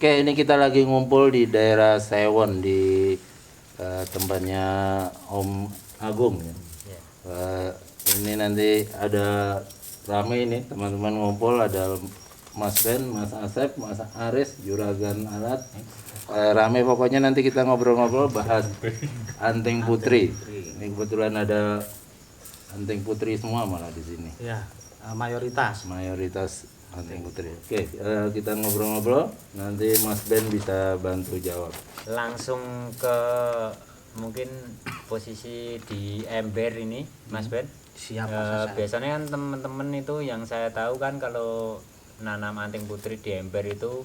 Oke, ini kita lagi ngumpul di daerah Sewon di tempatnya Om Agung ya. Eh, ini nanti ada rame ini teman-teman ngumpul, ada Mas Ben, Mas Asep, Mas Aris, Juragan Alat. Rame pokoknya, nanti kita ngobrol-ngobrol bahas Anting Putri. Ini kebetulan ada Anting Putri semua malah di sini. Ya, mayoritas. Anting Putri. Oke, kita ngobrol-ngobrol. Nanti Mas Ben bisa bantu jawab. Langsung ke mungkin posisi di ember ini, Mas Ben. Siap. Biasanya kan teman-teman itu yang saya tahu kan kalau nanam anting putri di ember itu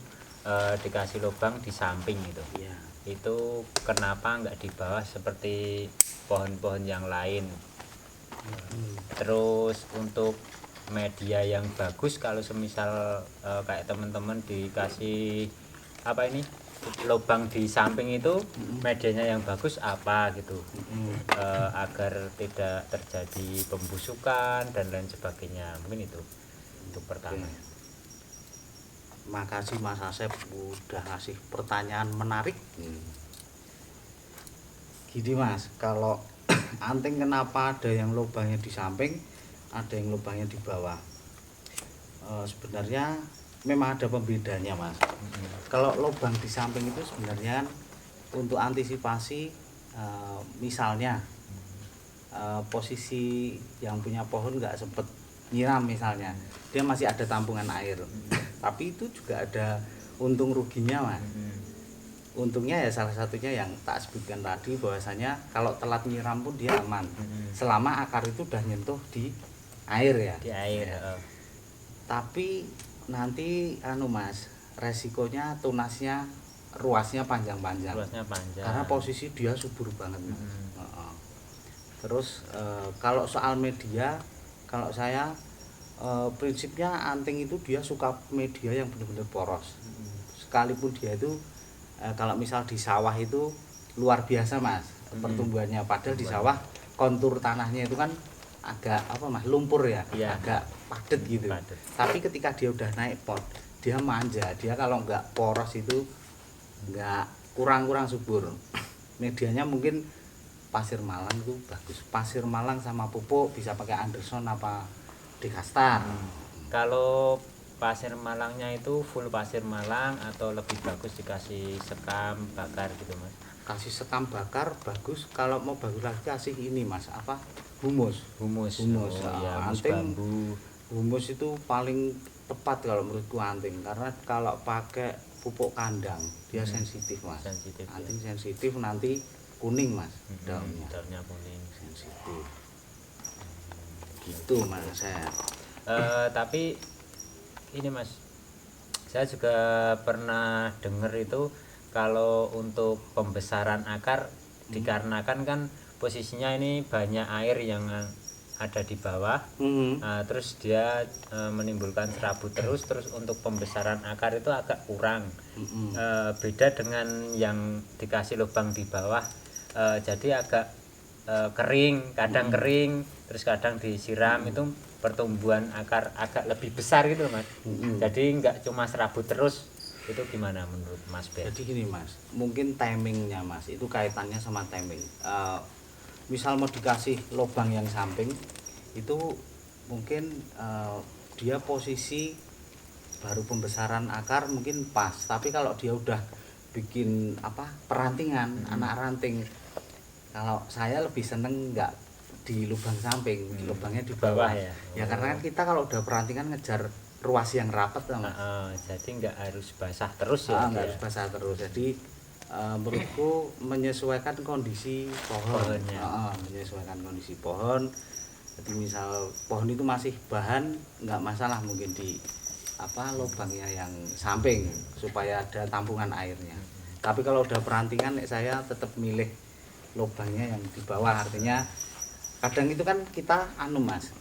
dikasih lubang di samping itu. Ya. Itu kenapa nggak di bawah seperti pohon-pohon yang lain? Terus untuk media yang bagus kalau semisal kayak teman-teman dikasih apa ini lubang di samping itu, medianya yang bagus apa gitu, agar tidak terjadi pembusukan dan lain sebagainya, mungkin itu untuk pertama. Makasih Mas Asep udah ngasih pertanyaan menarik. Gini Mas, kalau anting kenapa ada yang lubangnya di samping, ada yang lubangnya di bawah? Sebenarnya memang ada pembedanya Mas. Kalau lubang di samping itu sebenarnya untuk antisipasi, misalnya posisi yang punya pohon nggak sempet nyiram misalnya, dia masih ada tampungan air. Tapi itu juga ada untung ruginya Mas. Untungnya ya salah satunya yang tak sebutkan tadi, bahwasanya kalau telat nyiram pun dia aman selama akar itu udah nyentuh di air ya. Di air. Tapi nanti Mas, resikonya tunasnya ruasnya panjang-panjang. Karena posisi dia subur banget. Terus kalau soal media, kalau saya prinsipnya anting itu dia suka media yang benar-benar poros. Sekalipun dia itu kalau misal di sawah itu luar biasa Mas pertumbuhannya, padahal di sawah kontur tanahnya itu kan agak lumpur ya, agak padat gitu. Tapi ketika dia udah naik pot, dia manja, dia kalau nggak poros itu nggak kurang subur. Medianya mungkin pasir Malang itu bagus, pasir Malang sama pupuk bisa pakai Anderson apa Dekastar. Kalau pasir Malangnya itu full pasir Malang atau lebih bagus dikasih sekam bakar gitu Mas? Kasih sekam bakar bagus, kalau mau bagus lagi kasih ini Mas, humus. Ya, humus Anting bambu. humus itu paling tepat kalau menurutku anting, karena kalau pakai pupuk kandang dia sensitif Mas. Anting ya. Sensitif, nanti kuning Mas daunnya kuning, sensitif. Gitu Mas saya. Tapi ini Mas, saya juga pernah dengar itu kalau untuk pembesaran akar dikarenakan kan posisinya ini banyak air yang ada di bawah, terus dia menimbulkan serabut terus untuk pembesaran akar itu agak kurang. Beda dengan yang dikasih lubang di bawah, jadi agak kering, kadang kering, terus kadang disiram, itu pertumbuhan akar agak lebih besar gitu Mas. Jadi nggak cuma serabut terus. Itu gimana menurut Mas Ben? Jadi gini Mas, mungkin timingnya Mas, itu kaitannya sama timing. Misal mau dikasih lubang yang samping, itu mungkin dia posisi baru pembesaran akar mungkin pas. Tapi kalau dia udah bikin perantingan, anak ranting, kalau saya lebih seneng nggak di lubang samping, lubangnya di bawah ya. Ya karena kan kita kalau udah perantingan ngejar ruas yang rapat jadi nggak harus basah terus ya. Nggak harus basah terus. Jadi menurutku menyesuaikan kondisi pohon. Menyesuaikan kondisi pohon. Jadi misal pohon itu masih bahan, nggak masalah mungkin di lubangnya yang samping supaya ada tampungan airnya. Tapi kalau udah perantingan saya tetap milih lubangnya yang di bawah. Artinya kadang itu kan kita Mas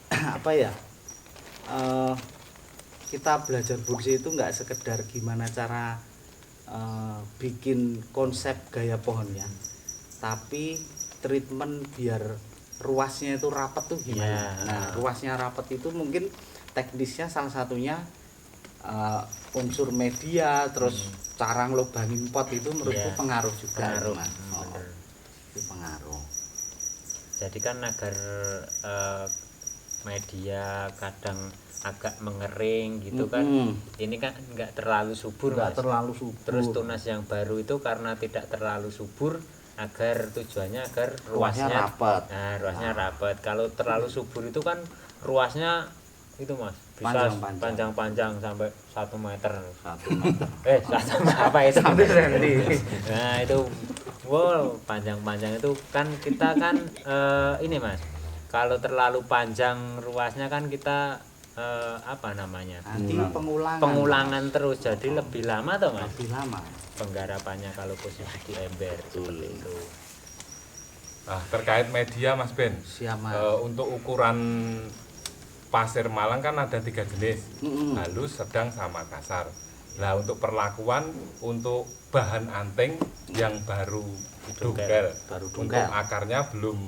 kita belajar buksi itu nggak sekedar gimana cara bikin konsep gaya pohonnya, tapi treatment biar ruasnya itu rapat tuh gimana. Nah ruasnya rapat itu mungkin teknisnya salah satunya unsur media, terus cara ngelobangin pot itu menurutku Iya. pengaruh juga Pengaruh, Mas. bener. Itu pengaruh. Jadi kan agar media kadang agak mengering gitu kan, ini kan nggak terlalu subur Enggak Mas. terlalu subur. Terus tunas yang baru itu karena tidak terlalu subur, agar tujuannya agar Ruasnya ruasnya rapat. Nah, ruasnya rapat. Kalau terlalu subur itu kan ruasnya itu Mas bisa Panjang-panjang. panjang-panjang sampai 1 meter. 1 meter. 1 apa itu? 1 senti. Nah itu, wow, panjang-panjang itu kan kita kan ini Mas, kalau terlalu panjang ruasnya kan kita apa namanya, Nanti pengulangan. pengulangan terus, jadi lebih lama toh Mas Lebih lama. penggarapannya kalau posisi di ember seperti itu. Nah, terkait media Mas Ben, Siap Mas. untuk ukuran pasir Malang kan ada 3 jenis, halus, sedang, sama kasar. Nah, untuk perlakuan untuk bahan anting yang baru dungkel, Baru untuk dungkel. akarnya belum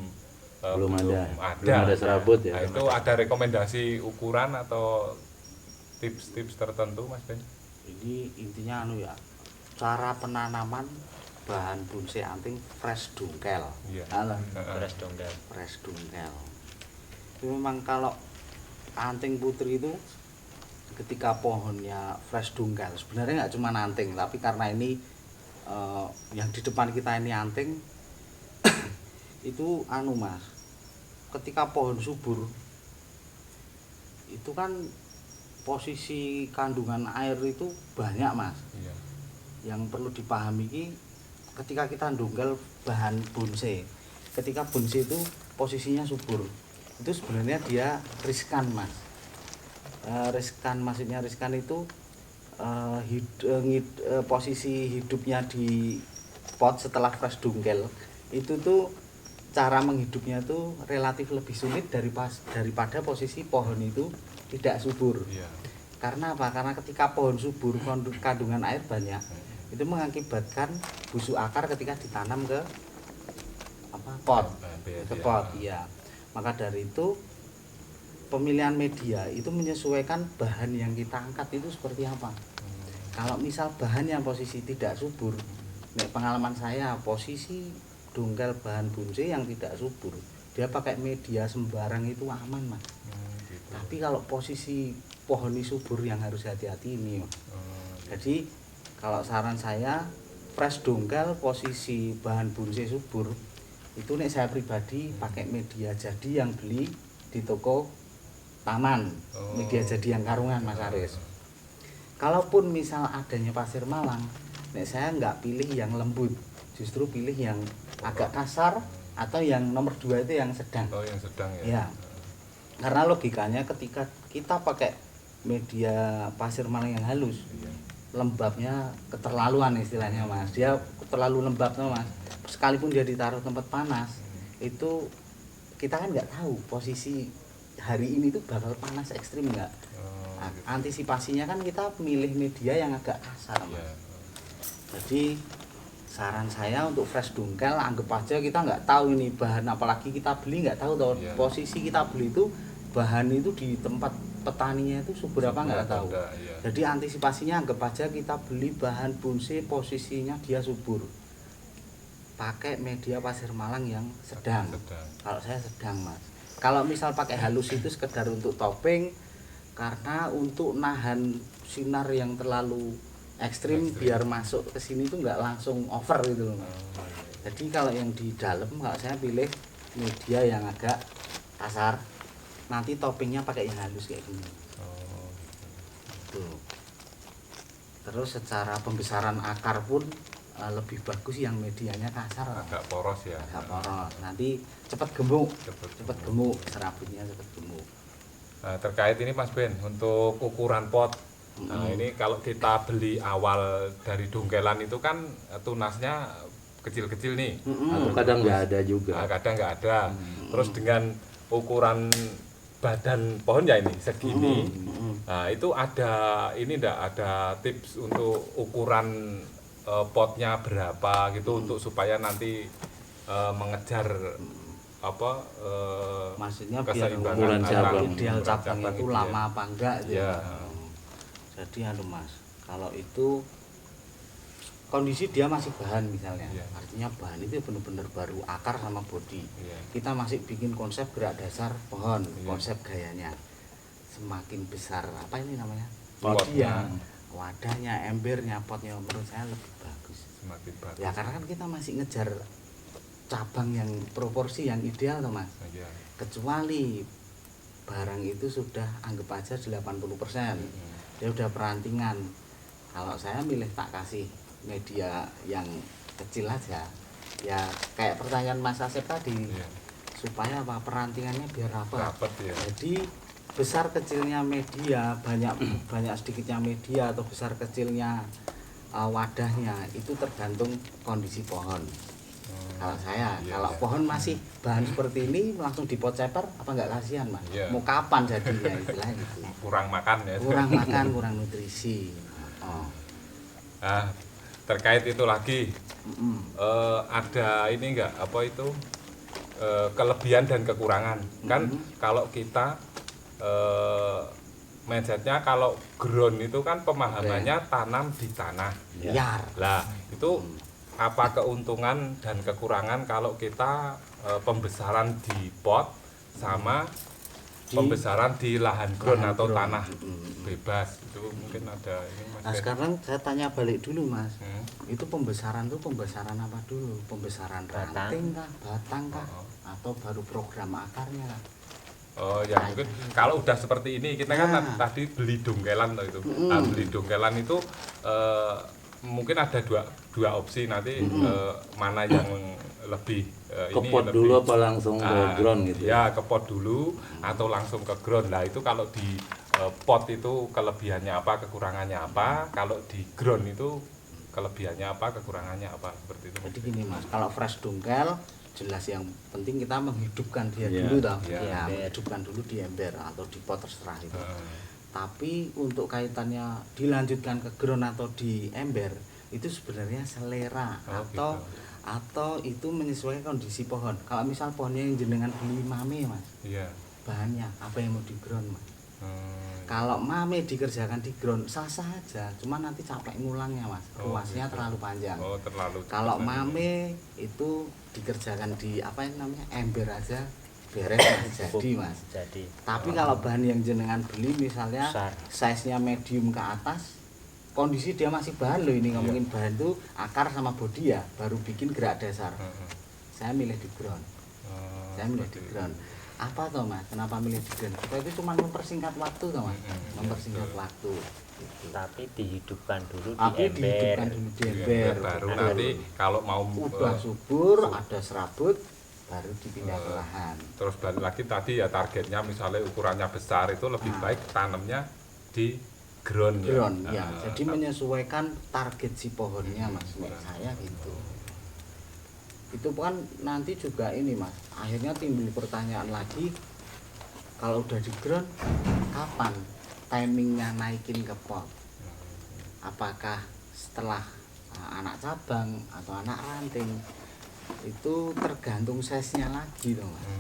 Belum ada serabut ya. Nah, itu ada rekomendasi ukuran atau tips-tips tertentu Mas Ben? Ini intinya ya, cara penanaman bahan bonsai anting fresh dungkel. Iya. Alah, Beras dongkel. fresh dungkel. Itu memang kalau anting putri itu ketika pohonnya fresh dungkel, sebenarnya nggak cuma anting, tapi karena ini yang di depan kita ini anting itu Mas, ketika pohon subur itu kan posisi kandungan air itu banyak Mas. Iya. Yang perlu dipahami ini ketika kita ndunggal bahan bonsai, ketika bonsai itu posisinya subur, itu sebenarnya dia riskan Mas. Riskan, maksudnya riskan itu posisi hidupnya di pot setelah fresh dungkel itu tuh cara menghidupnya tuh relatif lebih sulit daripada posisi pohon itu tidak subur. Iya. Karena apa? Karena ketika pohon subur kandungan air banyak, itu mengakibatkan busuk akar ketika ditanam ke pot, ke pot. Iya. Maka dari itu pemilihan media itu menyesuaikan bahan yang kita angkat itu seperti apa. Kalau misal bahan yang posisi tidak subur, pengalaman saya posisi dungkel bahan bonsai yang tidak subur, dia pakai media sembarang itu aman Mas. Gitu. Tapi kalau posisi pohon ini subur yang harus hati-hati ini. Jadi kalau saran saya fresh dungkel posisi bahan bonsai subur itu nek saya pribadi pakai media jadi yang beli di toko taman, media jadi yang karungan Mas Aris. Kalaupun misal adanya pasir Malang, nek saya nggak pilih yang lembut, justru pilih yang agak kasar atau yang nomor 2 itu yang sedang. Oh, yang sedang ya. Ya. Karena logikanya ketika kita pakai media pasir Malang yang halus, lembabnya keterlaluan istilahnya Mas. Dia terlalu lembab tuh Mas. Sekalipun dia ditaruh tempat panas, itu kita kan nggak tahu posisi hari ini tuh bakal panas ekstrim nggak. Antisipasinya kan kita milih media yang agak kasar Mas. Iya. Jadi saran saya untuk fresh dungkel, anggap aja kita nggak tahu ini bahan, apalagi kita beli nggak tahu toh Iya. posisi kita beli itu bahan itu di tempat petaninya itu subur apa nggak tahu. Iya. Jadi antisipasinya anggap aja kita beli bahan bonsai posisinya dia subur, pakai media pasir Malang yang sedang. Kalau saya sedang Mas. Kalau misal pakai halus itu sekedar untuk topping, karena untuk nahan sinar yang terlalu ekstrim biar masuk ke sini tuh nggak langsung over gitu loh. Jadi kalau yang di dalam kalau saya pilih media yang agak kasar, nanti toppingnya pakai yang halus kayak gini. Tuh. Terus secara pembesaran akar pun lebih bagus yang medianya kasar, Agak poros ya. agak poros. Nanti cepat gemuk, cepat gemuk, serabutnya cepat gemuk. Nah, terkait ini Mas Ben, untuk ukuran pot. Nah, ini kalau kita beli awal dari dungkelan itu kan tunasnya kecil-kecil nih. Atau kadang nggak ada juga. Nah, kadang nggak ada. Terus dengan ukuran badan pohon ya ini segini. Nah, itu ada ini enggak ada tips untuk ukuran potnya berapa gitu untuk supaya nanti mengejar apa Maksudnya biar keseimbangan ukuran antara cabang. ideal ukuran cabang itu gitu ya. lama apa enggak gitu. Ya. Jadi Mas, kalau itu kondisi dia masih bahan misalnya, Iya. artinya bahan itu benar-benar baru akar sama bodi. Iya. Kita masih bikin konsep gerak dasar pohon, Iya. konsep gayanya. Semakin besar apa ini namanya? Potnya. Wadahnya, embernya, potnya menurut saya lebih bagus. Semakin bagus. Ya karena kan kita masih ngejar cabang yang proporsi yang ideal toh Mas. Iya. Kecuali barang itu sudah anggap aja 80%. Dia udah perantingan. Kalau saya milih tak kasih media yang kecil aja. Ya kayak pertanyaan Mas Asep tadi. Iya. Supaya apa? Perantingannya biar rapat. Rapat ya. Jadi besar kecilnya media, banyak sedikitnya media atau besar kecilnya wadahnya itu tergantung kondisi pohon. Kalau saya, Iya, kalau iya. pohon masih bahan seperti ini langsung dipot ceper, apa nggak kasihan Mas? Iya. Mau kapan jadinya istilahnya gitu. Kurang makan ya. Kurang makan, kurang nutrisi. Oh. Nah, terkait itu lagi Mm-mm. ada ini enggak apa itu kelebihan dan kekurangan kan kalau kita mindsetnya kalau ground itu kan pemahamannya tanam di tanah Liar. lah itu apa keuntungan dan kekurangan kalau kita pembesaran di pot sama pembesaran di lahan ground lahan atau ground. tanah bebas itu mungkin ada ini Mas Nah Ben. sekarang saya tanya balik dulu Mas. Hmm. Itu pembesaran tuh pembesaran apa dulu? Pembesaran Batang. ranting kah, batang kah, Oh. atau baru program akarnya kah? Oh ya mungkin kalau udah seperti ini kita kan Nah. tadi beli dongkelan toh itu. Nah, beli dongkelan itu mungkin ada dua opsi nanti mana yang lebih Ke ini pot lebih dulu apa langsung ke ground gitu? Ya ke pot dulu atau langsung ke ground. Nah itu kalau di pot itu kelebihannya apa, kekurangannya apa. Kalau di ground itu kelebihannya apa, kekurangannya apa seperti itu. Jadi gini Mas, kalau fresh dongkel jelas yang penting kita menghidupkan dia Iya, dulu toh. iya. Ya, Ember. menghidupkan dulu di ember atau di pot terserah itu. Eh, Tapi untuk kaitannya dilanjutkan ke ground atau di ember itu sebenarnya selera Oh, atau itu menyesuaikan kondisi pohon. Kalau misal pohonnya yang jenengan beli mame Mas, Iya. bahannya apa yang mau di ground Mas? Hmm, Kalau mame dikerjakan di ground sah-sah aja, cuma nanti capek ngulangnya Mas, Oh, ruasnya gitu. terlalu panjang. Oh terlalu. Kalau cepat. mame itu dikerjakan di apa yang namanya ember aja beres Mas, jadi Mas. Jadi Tapi kalau bahan yang jenengan beli misalnya Besar. size-nya medium ke atas, kondisi dia masih bahan loh ini ngomongin bahan tuh akar sama bodi ya, baru bikin gerak dasar. Heeh. Saya milih di ground. Oh, Saya milih di seperti ground. itu. Apa toh Mas? Kenapa milih di ground? Kita itu cuma mempersingkat waktu toh Mas. Mm-mm, Mempersingkat betul. waktu. Gitu. tapi dihidupkan dulu di Tapi ember. dihidupkan dulu di Di ember. ember baru Betul. nanti kalau mau Udah eh, subur, ada serabut, baru dipindah ke lahan. terus balik lagi tadi ya targetnya misalnya ukurannya besar itu lebih baik tanamnya di ground ya. Ground ya. Ah, Jadi menyesuaikan target si pohonnya Mas. Menurut saya gitu. Itu kan nanti juga ini Mas. Akhirnya timbul pertanyaan lagi, kalau udah di ground kapan timingnya naikin ke pot? Apakah setelah anak cabang atau anak ranting? Itu tergantung size-nya lagi toh Mas. iya,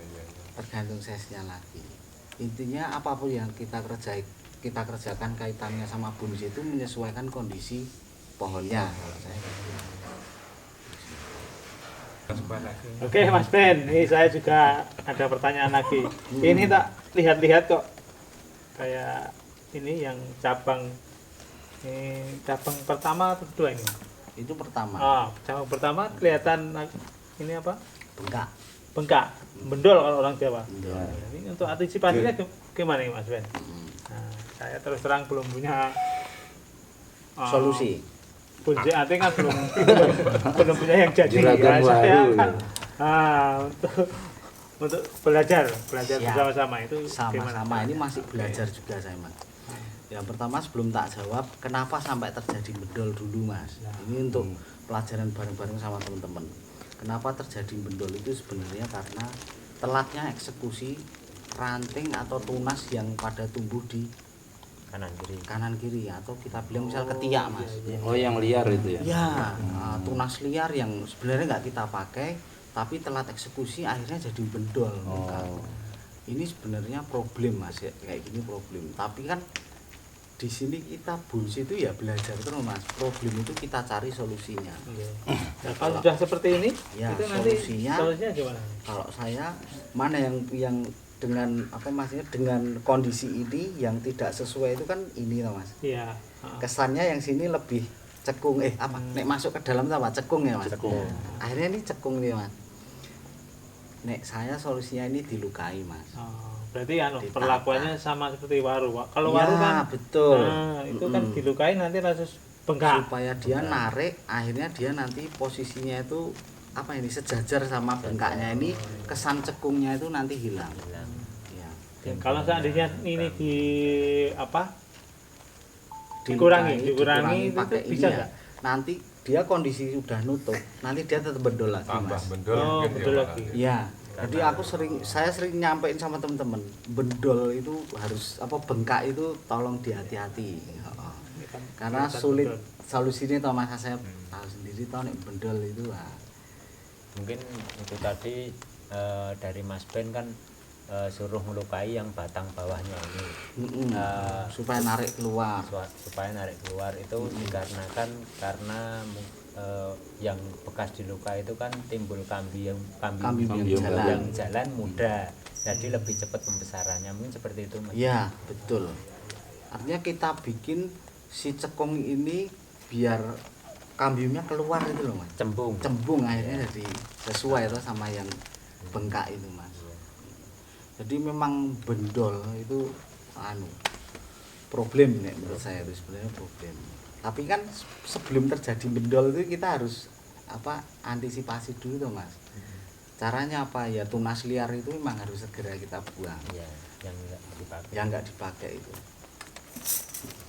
iya, iya. Tergantung size-nya lagi. Intinya apapun yang kita kerjakan kaitannya sama bonus itu menyesuaikan kondisi pohonnya kalau saya gitu. Oke Mas Ben, ini saya juga ada pertanyaan lagi. Ini tak lihat-lihat kok kayak ini yang cabang pertama atau kedua ini? Itu pertama. Cabang pertama kelihatan ini apa? Bengkak. Bengkak, bendol kalau orang Jawa. Bendol. Ini untuk antisipasinya gimana nih Mas Ben? Nah, saya terus terang belum punya Solusi. Kunci anting kan belum punya yang jadi. Juragan Saya baru, kan, untuk belajar Siap. bersama-sama itu Sama-sama ini masih belajar juga saya Mas. Yang pertama sebelum tak jawab, kenapa sampai terjadi bendol dulu Mas? Ini untuk pelajaran bareng-bareng sama teman-teman. Kenapa terjadi bendol itu sebenarnya karena telatnya eksekusi ranting atau tunas yang pada tumbuh di kanan kiri. atau kita bilang misal ketiak Mas. Oh yang liar itu ya? Ya, tunas liar yang sebenarnya nggak kita pakai, tapi telat eksekusi akhirnya jadi bendol. Oh. Ini sebenarnya problem Mas, ya. Kayak gini problem. Tapi kan di sini kita bulls itu ya belajar terus mas, problem itu kita cari solusinya. Nah, kalau sudah seperti ini, Ya, itu nanti solusinya gimana? kalau saya mana yang dengan apa maksudnya dengan kondisi ini yang tidak sesuai itu kan ini loh mas. Iya. Kesannya yang sini lebih cekung nek masuk ke dalam apa cekung ya mas. Cekung. Akhirnya ini cekung nih mas. Nek saya solusinya ini dilukai mas. Berarti Ditata. perlakuannya sama seperti waru. Kalau Ya, waru kan betul. itu kan dilukai nanti langsung bengkak. Supaya dia narik, akhirnya dia nanti posisinya itu apa ini sejajar sama bengkaknya ini, kesan cekungnya itu nanti hilang. Ya. Kalau seandainya ini Dilukai, dikurangi itu pakai bisa ini ya. nggak? Nanti dia kondisi sudah nutup, nanti dia tetap bendol lagi tambah mas. bendol Oh, mungkin bendol ya, lagi. Pak. Iya. Jadi saya sering nyampein sama temen-temen, bendol itu harus bengkak itu tolong dihati-hati. Heeh. Ini kan Karena kelihatan sulit betul. solusinya toh mas, saya tahu sendiri toh nek bendol itu Mungkin itu tadi dari Mas Ben kan suruh melukai yang batang bawahnya ini supaya narik keluar. supaya narik keluar itu dikarenakan karena yang bekas dilukai itu kan timbul kambing yang jalan muda, jadi lebih cepat pembesarannya, mungkin seperti itu Mas. Iya betul. Artinya kita bikin si cekung ini biar kambingnya keluar itu loh mas. Cembung akhirnya jadi sesuai itu sama yang bengkak itu mas. Jadi memang bendol itu problem nih menurut saya, itu sebenarnya problem. Tapi kan sebelum terjadi bendol itu kita harus antisipasi dulu tuh mas. Caranya apa ya, tunas liar itu memang harus segera kita buang. Ya, yang enggak dipakai. Yang enggak dipakai itu.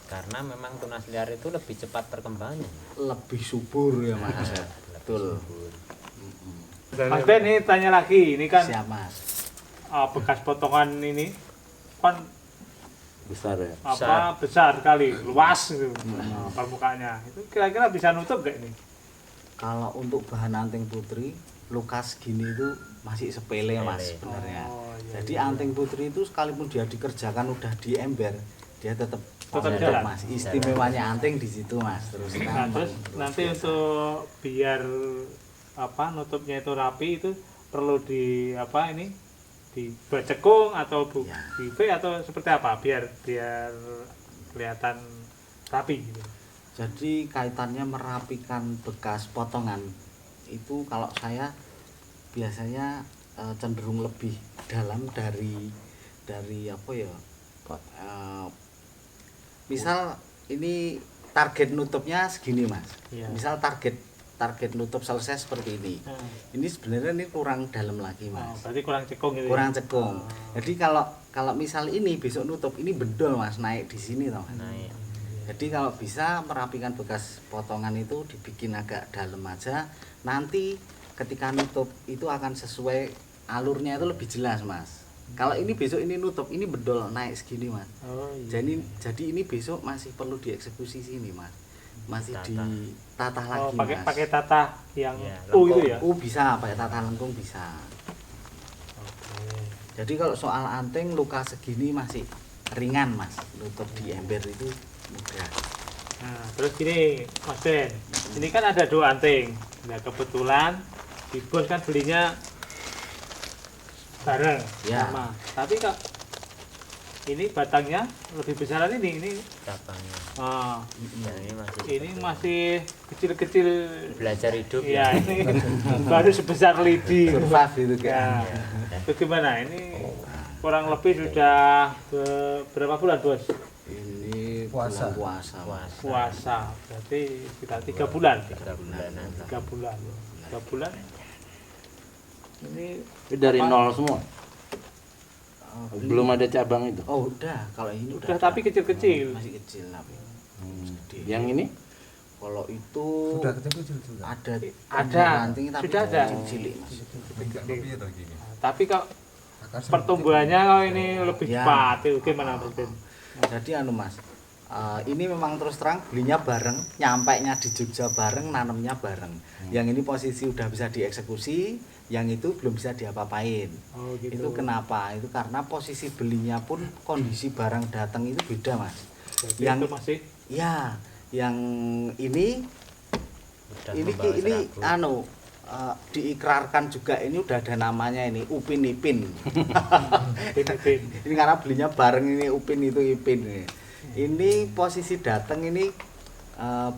Karena memang tunas liar itu lebih cepat perkembangannya. Lebih subur ya mas. Betul. Mas Ben ini tanya lagi, ini kan Siap mas. bekas potongan ini kan Besar ya. besar sekali, luas gitu. Permukaannya. Itu kira-kira bisa nutup gak ini? Kalau untuk bahan anting putri, luka segini itu masih sepele mas sebenarnya. Jadi anting putri itu sekalipun dia dikerjakan udah di ember, dia tetap jalan mas. Istimewanya anting di situ mas. Terus nanti untuk biar nutupnya itu rapi itu perlu dibacekung atau di V atau seperti apa biar kelihatan rapi gitu. Jadi kaitannya merapikan bekas potongan itu kalau saya biasanya cenderung lebih dalam dari misal ini target nutupnya segini mas. Misal target nutup selesai seperti ini. Ini sebenarnya ini kurang dalam lagi mas. Berarti kurang cekung gitu. Kurang cekung. Jadi kalau misal ini besok nutup ini bendol mas, naik di sini toh. Naik. Jadi kalau bisa merapikan bekas potongan itu dibikin agak dalam aja. Nanti ketika nutup itu akan sesuai alurnya itu lebih jelas mas. Kalau ini besok ini nutup ini bendol naik segini mas. Jadi ini besok masih perlu dieksekusi sini mas. Masih ditata lagi mas. Pakai tata yang U itu ya. Bisa pakai tata lengkung bisa. Jadi kalau soal anting luka segini masih ringan mas, nutup di ember itu mudah. Nah, terus gini Mas Ben, ini kan ada 2 anting. Nah kebetulan di bos kan belinya bareng sama. Tapi kok ini batangnya lebih besaran ini Cabangnya. Ini masih kecil-kecil Belajar hidup ya. Ini baru sebesar lidi. Survive itu kan. Itu gimana? Ini kurang lebih sudah berapa bulan bos? Ini Puasa. Puasa. Berarti sekitar 3 bulan. 3 bulanan. 3 bulan. 3 bulan. Ini Dari nol semua. Belum ada cabang itu. Oh udah, kalau ini udah tapi kecil-kecil. Masih kecil tapi. Yang ini? Kalau itu Sudah kecil-kecil juga. ada ranting tapi sudah ada. cilik mas. Lebih atau gini. Tapi kok Akar pertumbuhannya kok ini lebih Ya. cepat. Itu gimana Mas Ben? Jadi mas, ini memang terus terang belinya bareng, nyampainya di Jogja bareng, nanemnya bareng. Yang ini posisi udah bisa dieksekusi, yang itu belum bisa diapa-apain. Oh gitu. Itu kenapa? Itu karena posisi belinya pun kondisi barang datang itu beda mas. Jadi Yang itu masih ya, yang ini Udah ini membawa ini serabut. diikrarkan juga, ini udah ada namanya ini Upin Ipin. Ipin. Ini karena belinya bareng, ini Upin itu Ipin. Ini posisi datang ini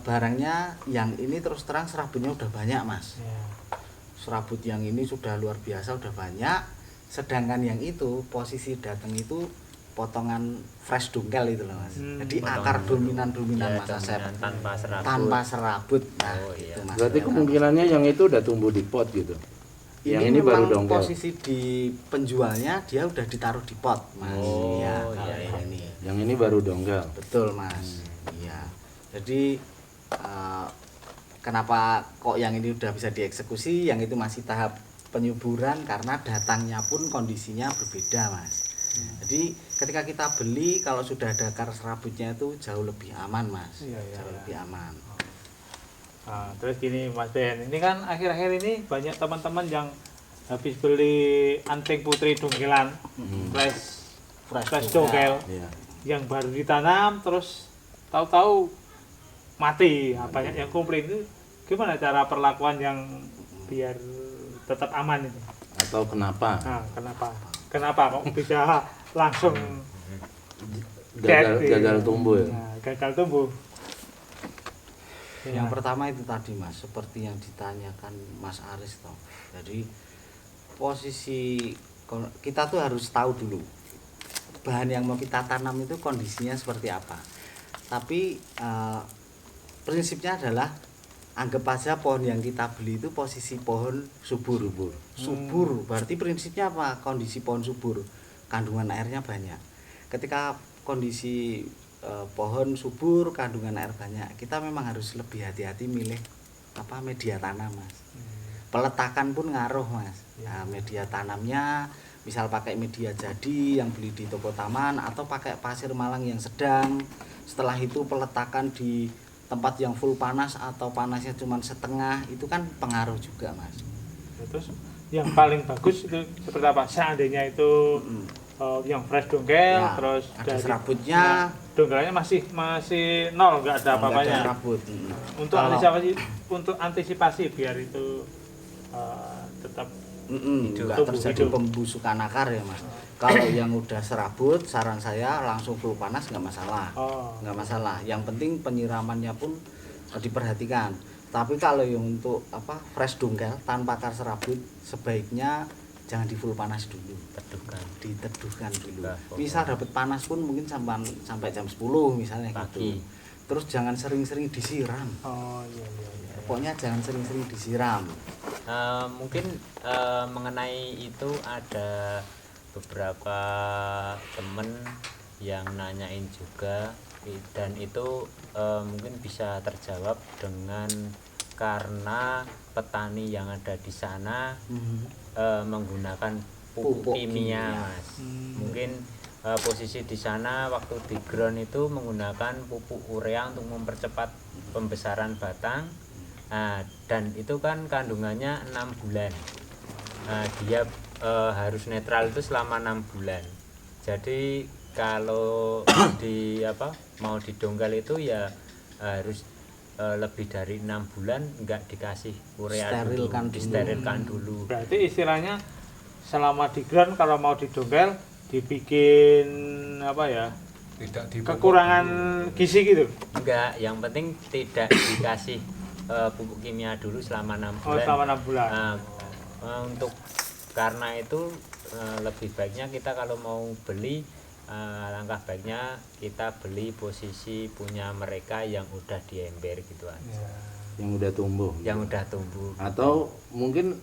barangnya yang ini terus terang serabutnya udah banyak mas. Ya. Serabut yang ini sudah luar biasa, udah banyak. Sedangkan yang itu posisi datang itu potongan fresh dungkel itu loh mas. Jadi akar dominan Ya, mas Asep. dominan tanpa serabut. Tanpa serabut. Nah, Oh, iya. itu mas. Berarti kemungkinannya yang itu udah tumbuh di pot gitu. Yang ini baru memang dongkel. posisi di penjualnya dia udah ditaruh di pot mas. Oh, Iya, iya, kalau iya. yang ini. Yang ini baru dongkel. Betul mas. Iya. Jadi kenapa kok yang ini udah bisa dieksekusi, yang itu masih tahap penyuburan karena datangnya pun kondisinya berbeda mas. Jadi ketika kita beli kalau sudah ada akar serabutnya itu jauh lebih aman mas. Iya, iya, Jauh iya. lebih aman. Nah, terus gini Mas Ben, ini kan akhir-akhir ini banyak teman-teman yang habis beli anting putri dongkelan, fresh dongkel, Iya. yang baru ditanam terus tahu-tahu mati. Nah, banyak yang komplain itu gimana cara perlakuan yang biar tetap aman itu? Atau kenapa? Nah, kenapa kok bisa langsung Gagal tumbuh ya. Nah, gagal tumbuh. Yang pertama itu tadi mas, seperti yang ditanyakan Mas Aris toh. Jadi posisi kita tuh harus tahu dulu bahan yang mau kita tanam itu kondisinya seperti apa. Tapi prinsipnya adalah anggap aja pohon yang kita beli itu posisi pohon subur. Subur berarti prinsipnya apa? Kondisi pohon subur, kandungan airnya banyak. Ketika kondisi pohon subur, kandungan air banyak, kita memang harus lebih hati-hati milih media tanam mas. Peletakan pun ngaruh mas. Nah, media tanamnya misal pakai media jadi yang beli di toko taman atau pakai pasir Malang yang sedang. Setelah itu peletakan di tempat yang full panas atau panasnya cuma setengah, itu kan pengaruh juga mas. Terus yang paling bagus itu seperti apa? Seandainya itu yang fresh dongkel, Ya, terus ada serabutnya, dongkelnya masih nol, nggak ada nggak ada apa-apanya. serabut. Untuk antisipasi biar itu tetap Nggak tumbuh terjadi hidup. pembusukan akar ya mas. Kalau yang udah serabut, saran saya langsung full panas nggak masalah. Nggak masalah. Yang penting penyiramannya pun diperhatikan. Tapi kalau yang untuk fresh dongkel tanpa akar serabut, sebaiknya jangan di full panas dulu. Diteduhkan dulu. Nah, Misal dapat panas pun mungkin sampai jam 10 misalnya Pagi. gitu. Terus jangan sering-sering disiram. Iya. Pokoknya jangan sering-sering disiram. Mungkin mengenai itu ada beberapa temen yang nanyain juga, dan itu mungkin bisa terjawab dengan karena petani yang ada di sana menggunakan pupuk kimia mas. Mungkin posisi di sana waktu di ground itu menggunakan pupuk urea untuk mempercepat pembesaran batang. Nah, dan itu kan kandungannya 6 bulan. Nah, dia harus netral itu selama 6 bulan. Jadi kalau mau didongkel itu ya harus lebih dari 6 bulan enggak dikasih urea, disterilkan dulu. Berarti istilahnya selama di ground kalau mau didongkel dibikin Tidak kekurangan gizi gitu. Enggak, yang penting tidak dikasih pupuk kimia dulu selama 6 bulan. Selama 6 bulan. Nah, untuk karena itu lebih baiknya kita kalau mau beli, langkah baiknya kita beli posisi punya mereka yang udah di ember gitu aja. Yang udah tumbuh. Yang udah tumbuh. Atau mungkin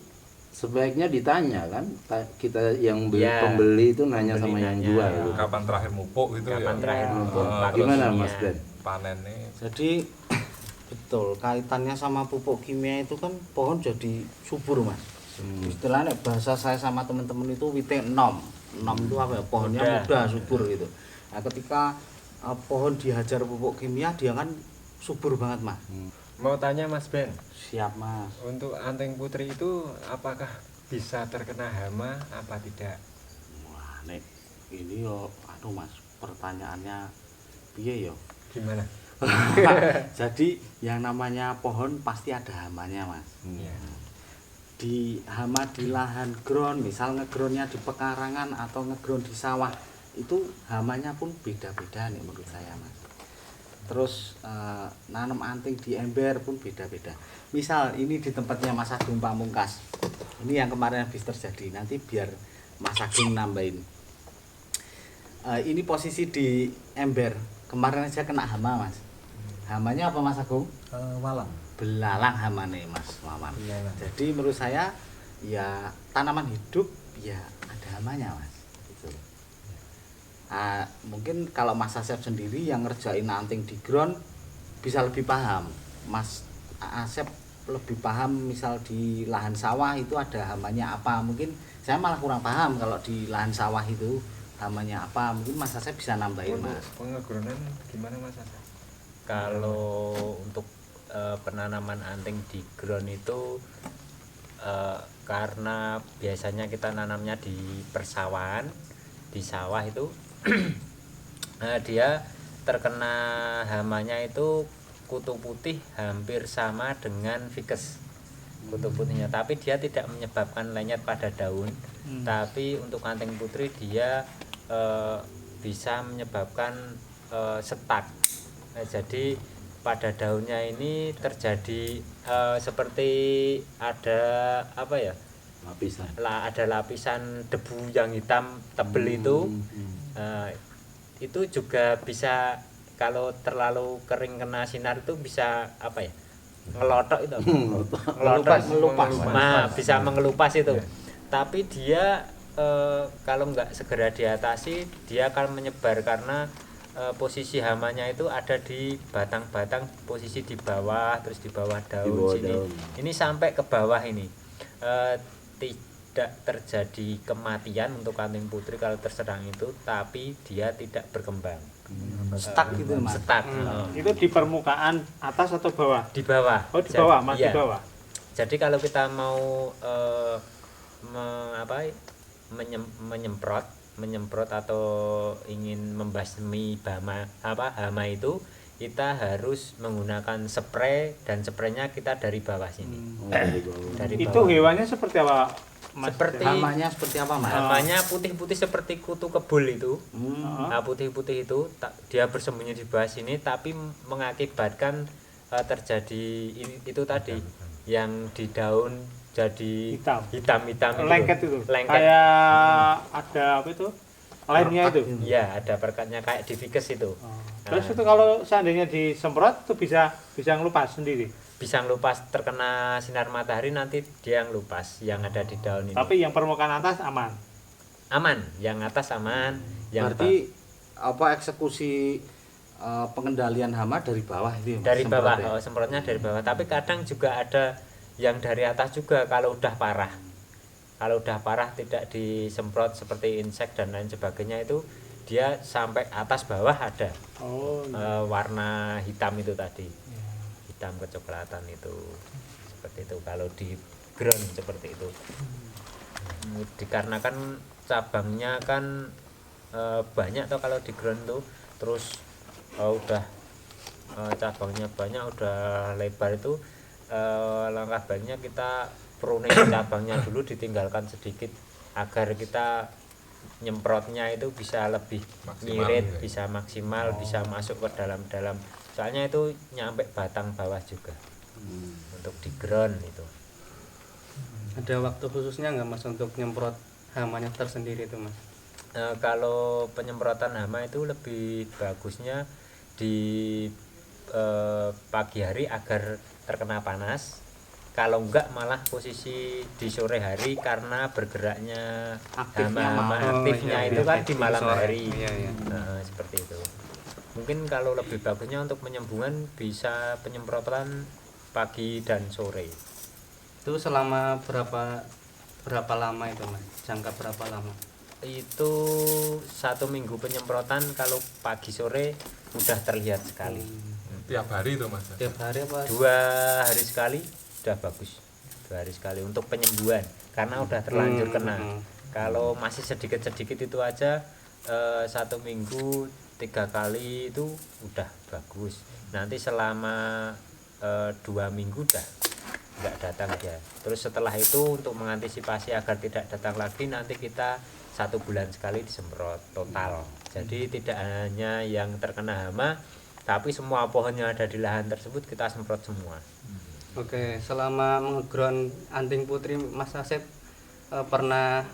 sebaiknya ditanya kan, kita yang Ya, pembeli itu nanya sama pembeli yang nanya. jual gitu. Kapan terakhir mupuk gitu Kapan ya? terakhir mupuk, pakai Gimana kimia. Mas Ben? Panennya Jadi betul kaitannya sama pupuk kimia itu kan pohon jadi subur mas. Istilahnya bahasa saya sama teman-teman itu wite enom itu apa ya, pohonnya muda subur gitu. Nah ketika pohon dihajar pupuk kimia dia kan subur banget mas. Mau tanya Mas Ben, Siap mas. untuk anting putri itu apakah bisa terkena hama apa tidak? Wah nek ini yo mas pertanyaannya piye yo. Gimana? Jadi yang namanya pohon pasti ada hamanya, Mas. Iya. Di hama di lahan ground, misal ngegroundnya di pekarangan atau ngeground di sawah, itu hamanya pun beda-beda nih menurut saya, Mas. Terus nanam anting di ember pun beda-beda. Misal ini di tempatnya Mas Agung Pamungkas, ini yang kemarin habis terjadi, nanti biar Mas Agung nambahin. Ini posisi di ember, kemarin aja kena hama, Mas. Hamanya apa, Mas Agung? Walang. Belalang hamane, Mas Maman. Jadi menurut saya ya tanaman hidup ya ada hamanya, Mas. Gitu. Mungkin kalau Mas Asep sendiri yang ngerjain anting di ground bisa lebih paham. Mas Asep lebih paham misal di lahan sawah itu ada hamanya apa. Mungkin saya malah kurang paham kalau di lahan sawah itu hamanya apa. Mungkin Mas Asep bisa nambahin, Untuk Mas. pengegronan gimana Mas Asa? Kalau untuk penanaman anting di ground itu karena biasanya kita nanamnya di persawahan, di sawah itu dia terkena hamanya itu kutu putih hampir sama dengan ficus kutu putihnya, tapi dia tidak menyebabkan lenyap pada daun. Tapi untuk anting putri dia bisa menyebabkan setak. Jadi pada daunnya ini terjadi seperti ada apa ya, ada lapisan debu yang hitam tebel itu juga bisa kalau terlalu kering kena sinar itu bisa apa ya, ngelotok itu Melupas. nah, bisa mengelupas itu. Tapi dia kalau nggak segera diatasi dia akan menyebar karena posisi hamanya itu ada di batang-batang, posisi di bawah, terus di bawah daun sini. Ini sampai ke bawah ini. Tidak terjadi kematian untuk anting putri kalau terserang itu, tapi dia tidak berkembang. Stuck gitu, Mas. Stuck. Itu di permukaan atas atau bawah? Di bawah. Oh, di bawah, Mas, di Iya. bawah. Jadi kalau kita mau menyemprot atau ingin membasmi hama itu, kita harus menggunakan spray, dan spraynya kita dari bawah sini. Dari Itu bawah. hewannya seperti apa, Mas? Seperti Hamanya seperti apa, Mas? hamanya putih-putih seperti kutu kebul itu. Hmm. Nah, putih-putih itu dia bersembunyi di bawah sini, tapi mengakibatkan terjadi itu tadi yang di daun jadi hitam itu. Lengket itu. Lengket. Kayak ada apa itu? Lemnya itu. Iya, ada perekatnya kayak di ficus itu. Terus itu kalau seandainya disemprot itu bisa ngelupas sendiri. Bisa ngelupas, terkena sinar matahari nanti dia ngelupas yang ada di daun ini. Tapi yang permukaan atas aman. Aman, yang atas aman, yang Berarti apa eksekusi pengendalian hama dari bawah itu ya, Mas? dari bawah, Semprotnya? semprotnya dari bawah. Tapi kadang juga ada yang dari atas juga kalau udah parah. Kalau udah parah tidak disemprot seperti insek dan lain sebagainya itu dia sampai atas bawah ada. Oh, Warna hitam itu tadi. Hitam kecoklatan itu. Seperti itu kalau di ground seperti itu. Dikarenakan cabangnya kan banyak tuh kalau di ground tuh, terus udah cabangnya banyak, udah lebar itu, langkah baiknya kita pruning cabangnya dulu, ditinggalkan sedikit agar kita nyemprotnya itu bisa lebih ngirit, bisa maksimal, bisa masuk ke dalam-dalam. Soalnya itu nyampe batang bawah juga. Untuk di ground itu. Ada waktu khususnya nggak Mas untuk nyemprot hamanya tersendiri itu, Mas? Kalau penyemprotan hama itu lebih bagusnya di pagi hari agar terkena panas. Kalau enggak malah posisi di sore hari karena bergeraknya hama-hama aktifnya itu kan di malam hari. Seperti itu. Mungkin kalau lebih bagusnya untuk penyembuhan bisa penyemprotan pagi dan sore. Itu selama berapa lama itu, Mas? Jangka berapa lama? Itu 1 minggu penyemprotan, kalau pagi sore udah terlihat sekali. Tiap hari itu Mas. Tiap hari apa? 2 hari sekali sudah bagus. 2 hari sekali untuk penyembuhan karena udah terlanjur kena. Kalau masih sedikit-sedikit itu aja 1 minggu 3 kali itu udah bagus. Nanti selama 2 minggu udah nggak datang dia. Terus setelah itu untuk mengantisipasi agar tidak datang lagi, nanti kita 1 bulan sekali disemprot total. Jadi tidak hanya yang terkena hama, tapi semua pohon yang ada di lahan tersebut kita semprot semua. Oke, selama mengeground anting putri Mas Asep pernah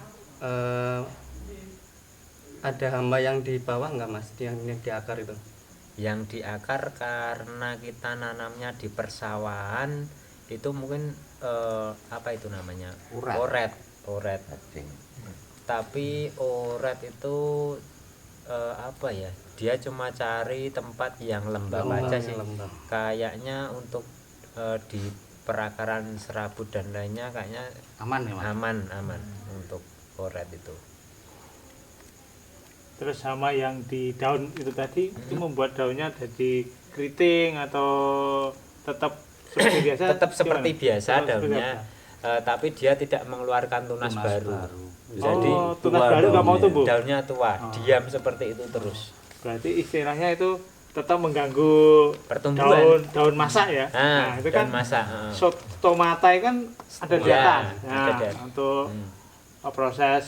ada hama yang di bawah nggak Mas, yang di akar itu? Yang di akar karena kita nanamnya di persawahan itu mungkin apa itu namanya? Oret. Tapi oret itu apa ya? Dia cuma cari tempat yang lembab aja sih. Lembab. Kayaknya untuk di perakaran serabut dan lainnya kayaknya Aman ya, Mas? aman untuk oret itu. Terus sama yang di daun itu tadi itu membuat daunnya jadi keriting atau tetap seperti biasa? Tetap seperti Gimana? biasa Tetap seperti daunnya, tapi dia tidak mengeluarkan tunas baru. Jadi Oh, tunas baru nggak mau tumbuh. daunnya tua, diam seperti itu terus. Berarti istilahnya itu tetap mengganggu Pertumbuhan. daun masak ya. Nah, itu daun kan masak. tomate kan ada di Iya, atas. ada Nah, di atas. untuk proses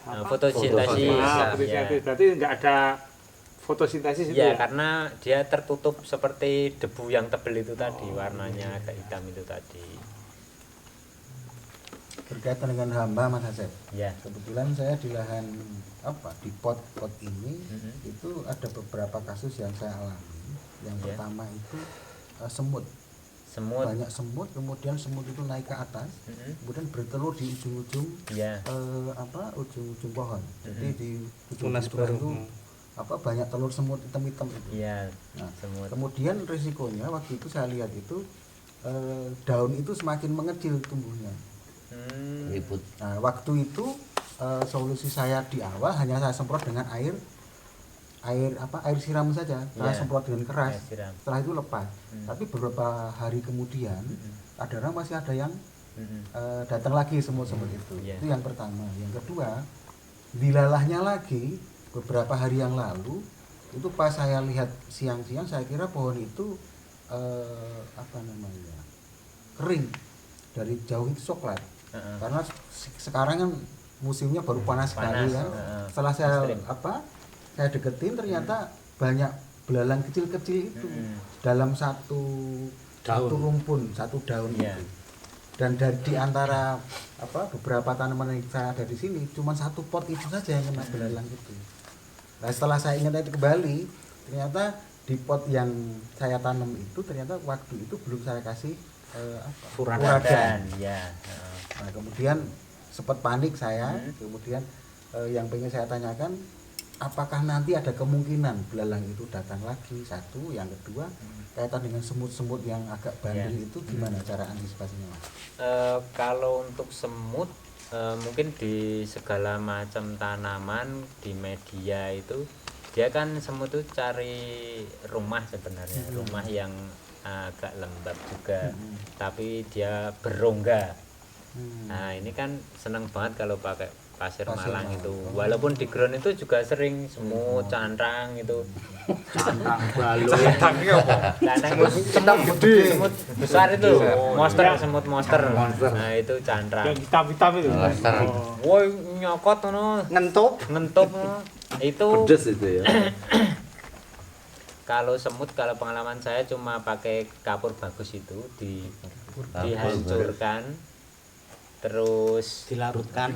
Fotosintesis. fotosintesis. Berarti nggak ada fotosintesis itu Ya, ya? karena dia tertutup seperti debu yang tebel itu tadi, warnanya agak hitam itu tadi. Berkaitan dengan hama Mas Asep, Ya. kebetulan saya di lahan di pot ini itu ada beberapa kasus yang saya alami. Yang Ya. pertama itu semut. Semut. Banyak semut, kemudian semut itu naik ke atas, kemudian bertelur di ujung-ujung Ya. ujung-ujung pohon. Jadi di Tunas ujung baru. itu banyak telur semut hitam-hitam itu. Iya, Nah, semut. kemudian risikonya waktu itu saya lihat itu daun itu semakin mengecil tumbuhnya. Ribut. Nah, waktu itu solusi saya di awal hanya saya semprot dengan air siram saja. Saya Iya. semprot dengan keras. Air siram. Setelah itu lepas. Tapi beberapa hari kemudian kadang masih ada yang datang lagi semut-semut itu. Iya. Itu yang pertama. Yang kedua, dilalahnya lagi beberapa hari yang lalu itu pas saya lihat siang-siang saya kira pohon itu kering dari jauh itu coklat. Karena sekarang kan musimnya baru panas sekali kan. Setelah saya saya deketin ternyata banyak belalang kecil-kecil itu dalam satu rumpun, satu daun Iya. itu. Dan di antara beberapa tanaman yang saya ada di sini cuma satu pot itu saja yang kena belalang itu. Nah, setelah saya ingat itu kembali, ternyata di pot yang saya tanam itu ternyata waktu itu belum saya kasih furadan. Ya. Nah, kemudian sempat panik saya, kemudian yang pengen saya tanyakan apakah nanti ada kemungkinan belalang itu datang lagi, satu, yang kedua kaitan dengan semut-semut yang agak bandel itu gimana cara antisipasinya Mas? Kalau untuk semut mungkin di segala macam tanaman di media itu dia kan semut itu cari rumah sebenarnya, rumah yang agak lembab juga, tapi dia berongga. Nah ini kan seneng banget kalau pakai pasir Malang itu, walaupun di ground itu juga sering semut, cantrang itu. Cantang balung. Cantangnya apa? Cantrang itu semut besar itu, monster, semut monster. Nah itu cantrang. Yang hitam-hitam itu. Woi nyokot ngono, Ngentup. ngono. Itu Pedes itu ya. kalau semut, kalau pengalaman saya cuma pakai kapur bagus itu dihancurkan, terus Dilarutkan.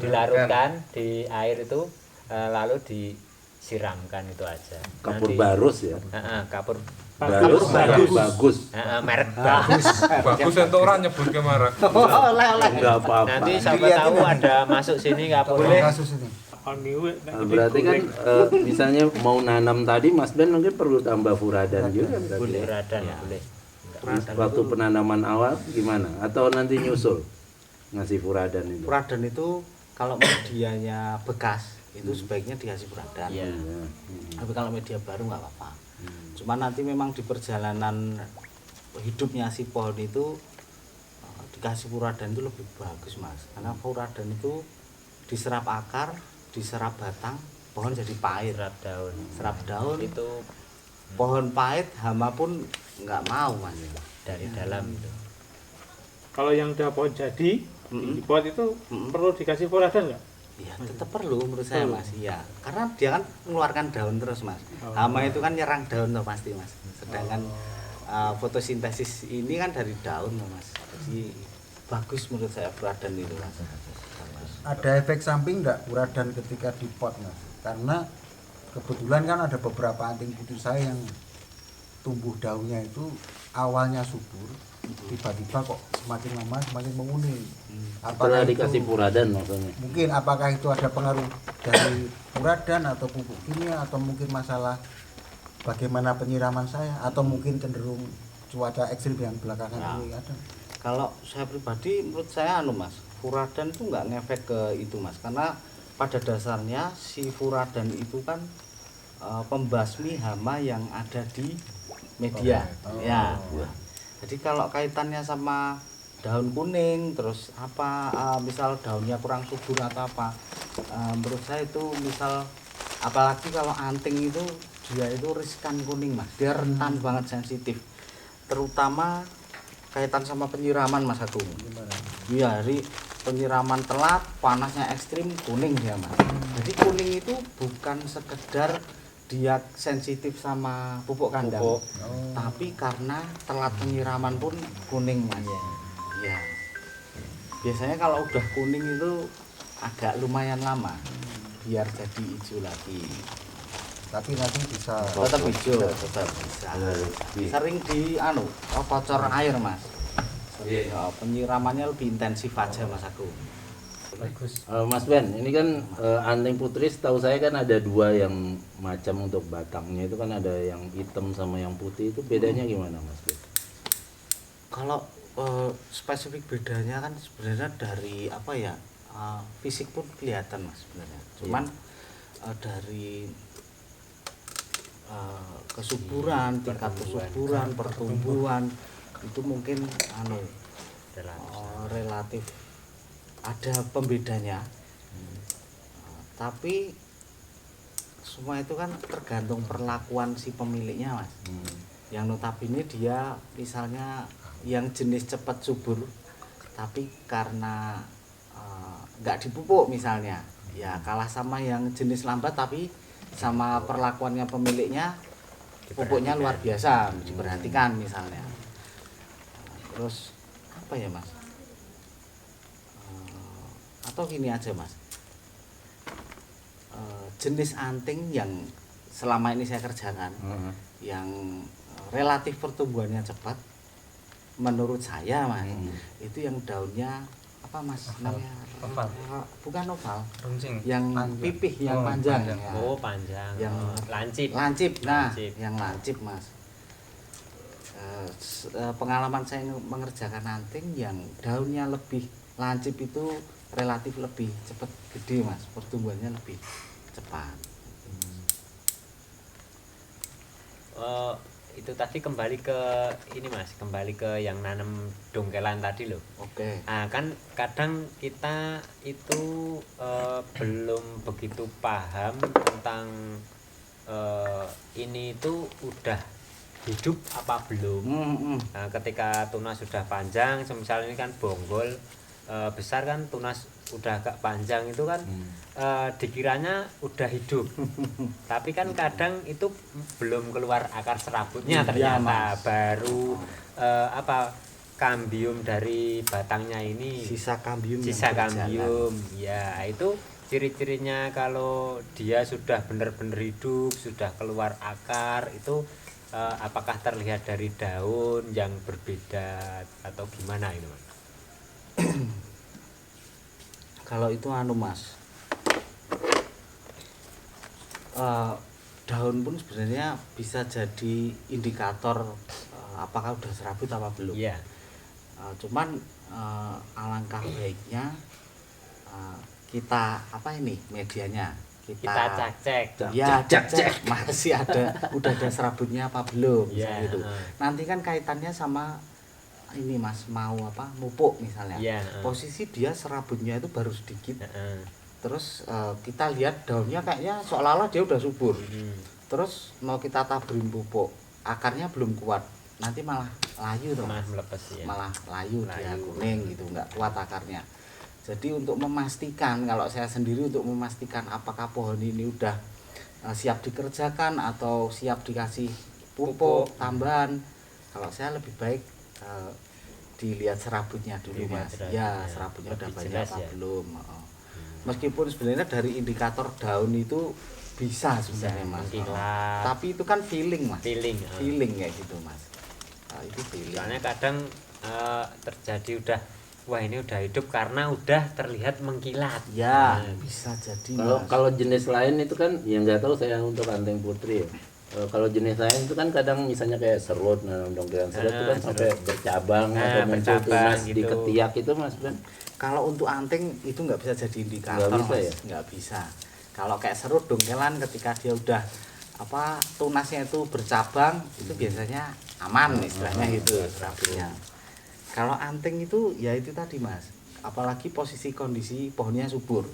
di air itu, lalu disiramkan itu aja. Kapur Nanti- barus ya. Kapur Barus merek bagus. merek bagus. Bagus untuk orang nyebut ke merek. Enggak apa-apa. Nanti siapa tahu ada masuk sini kapurnya. Kasus ini. Nah, berarti kan misalnya mau nanam tadi Mas Ben mungkin perlu tambah furadan juga berarti. Boleh Ya. radan, boleh. Waktu penanaman awal gimana? Atau nanti nyusul ngasih furadan itu? Furadan itu kalau medianya bekas itu sebaiknya dikasih furadan. Iya. Tapi kalau media baru nggak apa-apa. Cuma nanti memang di perjalanan hidupnya si pohon itu dikasih furadan itu lebih bagus Mas. Karena furadan itu diserap akar, diserap batang, pohon jadi pahit, serap daun itu pohon pahit hama pun nggak mau mas dari dalam itu. Kalau yang udah pohon jadi di pot itu perlu dikasih furadan nggak? ya tetap perlu menurut saya mas, ya karena dia kan mengeluarkan daun terus mas. Hama itu kan nyerang daun tuh pasti mas, sedangkan fotosintesis ini kan dari daun tuh mas, jadi bagus menurut saya furadan itu mas. Ada efek samping enggak furadan ketika di pot mas? Karena kebetulan kan ada beberapa anting putih saya yang tumbuh daunnya itu awalnya subur, tiba-tiba kok semakin lama semakin menguning. Setelah dikasih furadan maksudnya. Mungkin apakah itu ada pengaruh dari furadan atau pupuk kimia atau mungkin masalah bagaimana penyiraman saya atau mungkin cenderung cuaca ekstrim yang belakangan ini ada? Kalau saya pribadi menurut saya mas, furadan itu nggak ngefek ke itu mas, karena pada dasarnya si furadan itu kan pembasmi hama yang ada di media. Ya. Jadi kalau kaitannya sama daun kuning terus apa misal daunnya kurang subur atau apa, menurut saya itu misal apalagi kalau anting itu dia itu riskan kuning mas, dia rentan banget sensitif, terutama kaitan sama penyiraman mas Agung. Iya, jadi penyiraman telat, panasnya ekstrim, kuning dia mas. Jadi kuning itu bukan sekedar dia sensitif sama pupuk kandang, tapi karena telat penyiraman pun kuning mas. Ya. Biasanya kalau udah kuning itu agak lumayan lama biar jadi hijau lagi. Tapi nanti bisa Tetap hijau, tetap bisa. Sering di kocor air mas. Ya, penyiramannya lebih intensif aja mas aku. Mas Ben, ini kan anting putri setahu saya kan ada dua yang macam untuk batangnya, itu kan ada yang hitam sama yang putih, itu bedanya gimana mas Ben? Kalau spesifik bedanya kan sebenarnya dari apa ya, fisik pun kelihatan mas sebenarnya. Cuman dari kesuburan, tingkat kesuburan, pertumbuhan itu mungkin relatif ada pembedanya. Tapi semua itu kan tergantung perlakuan si pemiliknya mas. Yang notabene dia misalnya yang jenis cepat subur tapi karena nggak dipupuk misalnya, ya kalah sama yang jenis lambat tapi sama perlakuannya pemiliknya pupuknya luar biasa, diperhatikan misalnya. Terus apa ya mas, atau gini aja mas, jenis anting yang selama ini saya kerjakan yang relatif pertumbuhannya cepat menurut saya mas, itu yang daunnya apa mas namanya, bukan oval, runcing, yang pipih, yang panjang. panjang. Ya. Oh panjang, Yang lancip. nah Lancip. yang lancip mas. Pengalaman saya mengerjakan anting yang daunnya lebih lancip itu relatif lebih cepat gede mas, pertumbuhannya lebih cepat. Itu tadi kembali ke ini mas, kembali ke yang nanam dongkelan tadi loh. Oke. Nah kan kadang kita itu belum begitu paham tentang ini itu udah hidup apa belum. Nah, ketika tunas sudah panjang, semisal ini kan bonggol besar kan, tunas udah agak panjang itu kan dikiranya udah hidup. Tapi kan kadang itu belum keluar akar serabutnya ternyata, Mas. baru kambium dari batangnya ini, Sisa kambium. sisa yang berjalan. kambium. Ya, itu ciri-cirinya kalau dia sudah benar-benar hidup, sudah keluar akar itu apakah terlihat dari daun yang berbeda atau gimana itu mas? Kalau itu mas, daun pun sebenarnya bisa jadi indikator apakah udah serabut apa belum. Iya. Cuman alangkah baiknya kita medianya Kita cek. ya cek masih udah ada serabutnya apa belum, Iya, gitu. Nanti kan kaitannya sama ini mas, mau mupuk misalnya. Iya, Posisi dia serabutnya itu baru sedikit, Terus kita lihat daunnya kayaknya seolah-olah dia udah subur. Terus mau kita taburin pupuk, akarnya belum kuat, nanti malah layu tuh, Malah Mas. melepes ya. Malah layu dia kuning gitu, nggak kuat akarnya. Jadi untuk memastikan, kalau saya sendiri untuk memastikan apakah pohon ini udah siap dikerjakan atau siap dikasih pupuk tambahan, kalau saya lebih baik dilihat serabutnya dulu, Dilihat Mas. serabutnya. Ya, serabutnya udah Lebih banyak jelas apa ya. belum. Meskipun sebenarnya dari indikator daun itu bisa sebenarnya, Mas. mengkilat. Tapi itu kan feeling, Mas. Feeling. Feeling kayak gitu, Mas. Itu feeling. Soalnya kadang terjadi udah wah ini udah hidup karena udah terlihat mengkilat. Ya, Nah, bisa jadi, Kalau Mas. kalau jenis lain itu kan yang nggak tahu saya untuk anting putri ya. Kalau jenis lain itu kan kadang misalnya kayak serut, nah dongkelan serut itu kan sampai bercabang atau muncul bercabang tunas di gitu. ketiak itu Mas Ben. Kalau untuk anting itu nggak bisa jadi indikator, Nggak bisa Mas. ya? Nggak bisa. Kalau kayak serut dongkelan ketika dia udah tunasnya itu bercabang, itu biasanya aman istilahnya gitu serabutnya. Kalau anting itu ya itu tadi, Mas. Apalagi posisi kondisi pohonnya subur.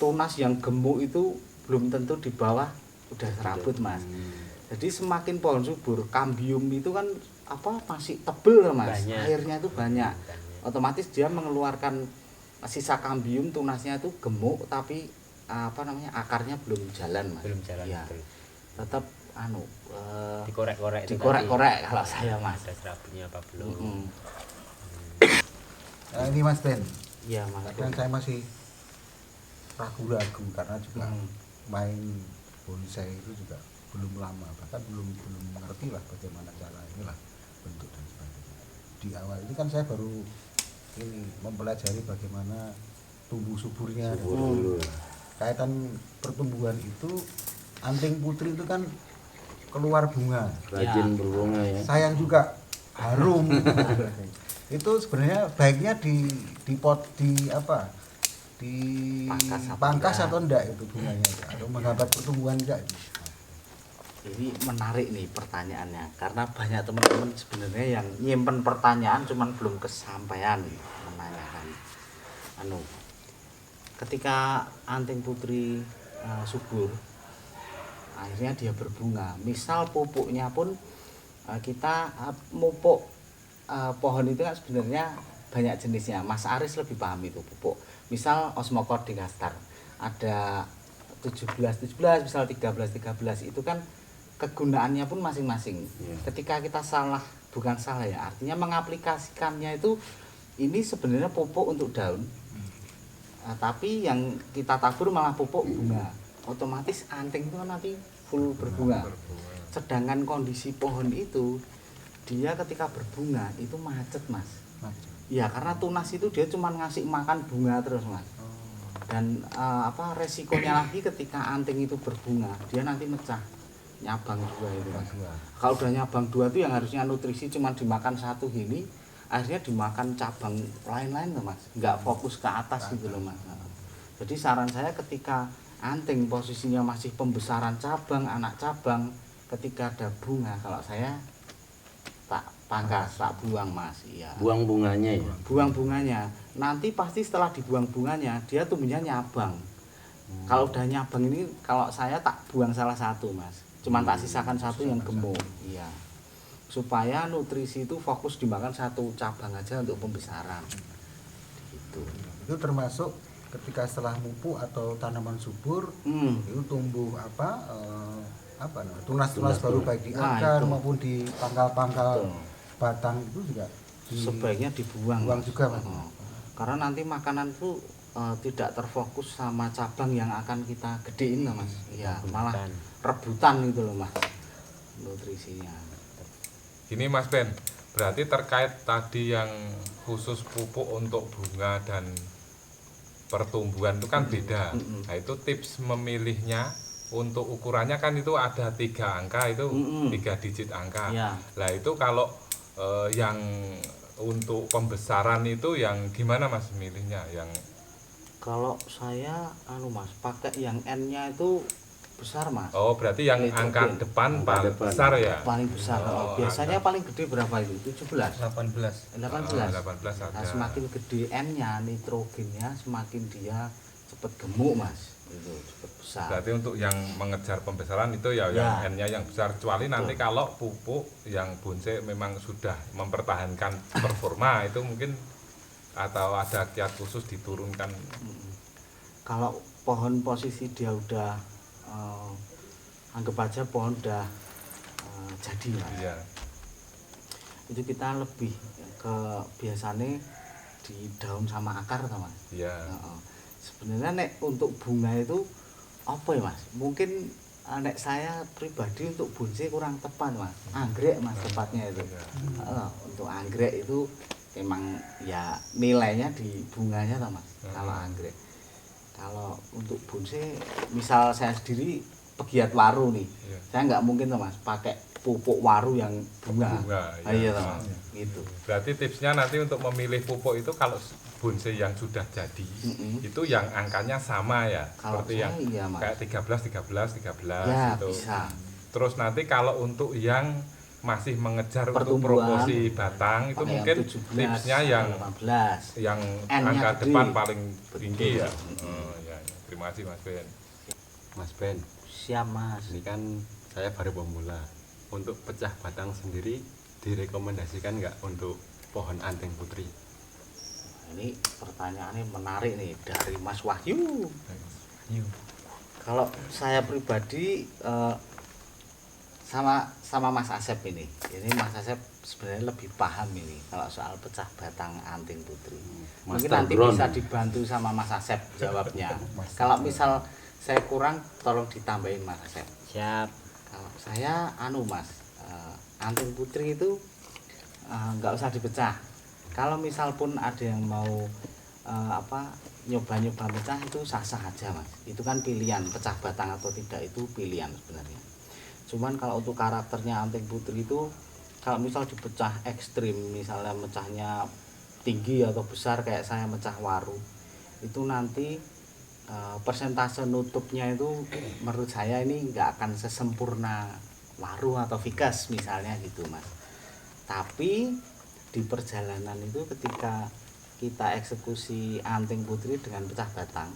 Tunas yang gemuk itu belum tentu di bawah udah serabut, Mas. Jadi semakin pohon subur, kambium itu kan masih tebel, Mas. Banyak. Airnya itu banyak. Otomatis dia mengeluarkan sisa kambium, tunasnya itu gemuk tapi akarnya belum jalan, Mas. belum jalan Ya, betul. tetap Dikorek-korek itu dikorek-korek tadi. kalau saya, Mas. Ada serabutnya apa belum. Mm-mm. Nah, ini Mas Ben, Iya, Mas. kadang saya masih ragu-ragu karena juga Hmm. main bonsai itu juga belum lama, bahkan belum mengerti lah bagaimana cara inilah bentuk dan sebagainya. Di awal ini kan saya baru ini mempelajari bagaimana tumbuh suburnya. Subur dulu. Kaitan pertumbuhan itu, anting putri itu kan keluar bunga, Rajin berbunga ya. sayang juga harum. Itu sebenarnya baiknya di pot dipangkas atau enggak itu bunganya itu, atau menghambat pertumbuhan enggak itu. Ini menarik nih pertanyaannya, karena banyak teman-teman sebenarnya yang nyimpen pertanyaan cuman belum kesampaian menanyakan. Ketika anting putri subur, akhirnya dia berbunga. Misal pupuknya pun kita mupuk pohon itu kan sebenarnya banyak jenisnya. Mas Aris lebih paham itu pupuk. Misal Osmocor digastar ada 17, misal 13 itu kan kegunaannya pun masing-masing. Ketika kita bukan salah ya, artinya mengaplikasikannya itu ini sebenarnya pupuk untuk daun. Tapi yang kita tabur malah pupuk bunga. Otomatis anting itu kan nanti full berbunga. Sedangkan kondisi pohon itu dia ketika berbunga itu macet, Mas. Ya, karena tunas itu dia cuma ngasih makan bunga terus, Mas. Dan resikonya lagi ketika anting itu berbunga, dia nanti mecah. Nyabang dua itu, Mas. Kalau udah nyabang dua itu yang harusnya nutrisi cuma dimakan satu ini, akhirnya dimakan cabang lain-lain tuh, Mas. Nggak fokus ke atas gitu loh, Mas. Jadi saran saya ketika anting posisinya masih pembesaran cabang, anak cabang, ketika ada bunga, kalau saya tak pangkas, tak buang, Mas. Iya. Buang bunganya ya. Buang bunganya. Nanti pasti setelah dibuang bunganya, dia tumbuhnya nyabang. Kalau udah nyabang ini, kalau saya tak buang salah satu, Mas. Cuman tak sisakan satu yang gemuk. Iya. Supaya nutrisi itu fokus dimakan satu cabang aja untuk pembesaran. Gitu. Itu termasuk ketika setelah mupuk atau tanaman subur itu tumbuh tunas-tunas baru baik di akar maupun di pangkal-pangkal batang itu juga sebaiknya dibuang, buang juga, Mas. Karena nanti makanan itu tidak terfokus sama cabang yang akan kita gedein loh, Mas. Iya, malah rebutan gitu loh, Mas, nutrisinya. Gini Mas Ben, berarti terkait tadi yang khusus pupuk untuk bunga dan pertumbuhan itu kan beda. Nah itu tips memilihnya untuk ukurannya kan itu ada 3 angka itu 3 digit angka. Ya. Nah itu kalau yang untuk pembesaran itu yang gimana Mas milihnya? Yang Kalau saya Mas, pakai yang N-nya itu besar, Mas. oh berarti yang Nitrogen. angka depan Angka paling depan. besar ya? Paling besar. Biasanya paling gede berapa itu? 17. 18. 18. 18 ada. Nah, semakin gede N-nya, nitrogennya, semakin dia cepet gemuk mas, itu cepet besar. Berarti untuk yang mengejar pembesaran itu ya, Ya. yang N-nya yang besar, kecuali nanti kalau pupuk yang bonsai memang sudah mempertahankan performa itu mungkin, atau ada kiat khusus diturunkan. Kalau pohon posisi dia udah anggap aja pohon udah jadi mas, Iya. itu kita lebih ke biasanya di daun sama akar toh mas. Iya. Heeh. Sebenarnya nek untuk bunga itu apa ya mas? Mungkin nek saya pribadi untuk bonsai kurang tepat mas. Anggrek mas tepatnya itu. Iya. Untuk anggrek itu memang ya nilainya di bunganya toh mas. Kalau anggrek. Kalau untuk bonsai, misal saya sendiri pegiat waru nih, Iya. saya nggak mungkin toh mas pakai pupuk waru yang bunga. Bunga, Iya iya. toh mas. Gitu. Berarti tipsnya nanti untuk memilih pupuk itu kalau bonsai yang sudah jadi, itu yang angkanya sama ya, Kalau seperti saya yang iya mas. kayak 13 Ya itu. bisa. Terus nanti kalau untuk yang masih mengejar untuk Pertumbuhan, proporsi batang itu pakai mungkin 17, tipsnya yang 15. N-nya angka gede. depan paling tinggi ya. Betul. Oh, ya. Terima kasih Mas Ben. Mas Ben, Siap mas. ini kan saya baru pemula. Untuk pecah batang sendiri direkomendasikan nggak untuk pohon Anteng Putri? Ini pertanyaannya menarik nih dari Mas Wahyu. Kalau saya pribadi sama Mas Asep ini Mas Asep sebenarnya lebih paham ini kalau soal pecah batang Anting Putri. Mungkin Master nanti Drone. bisa dibantu sama Mas Asep jawabnya. Kalau misal saya kurang, tolong ditambahin Mas Asep. Siap. Kalau saya mas, Anting Putri itu nggak usah dipecah. Kalau misal pun ada yang mau nyoba-nyoba pecah itu sah-sah aja mas. Itu kan pilihan, pecah batang atau tidak itu pilihan sebenarnya. Cuman kalau untuk karakternya Anting Putri itu kalau misal dipecah ekstrim, misalnya mecahnya tinggi atau besar kayak saya mecah waru, itu nanti persentase nutupnya itu menurut saya ini nggak akan sesempurna waru atau vikas misalnya gitu mas. Tapi di perjalanan itu ketika kita eksekusi Anting Putri dengan pecah batang,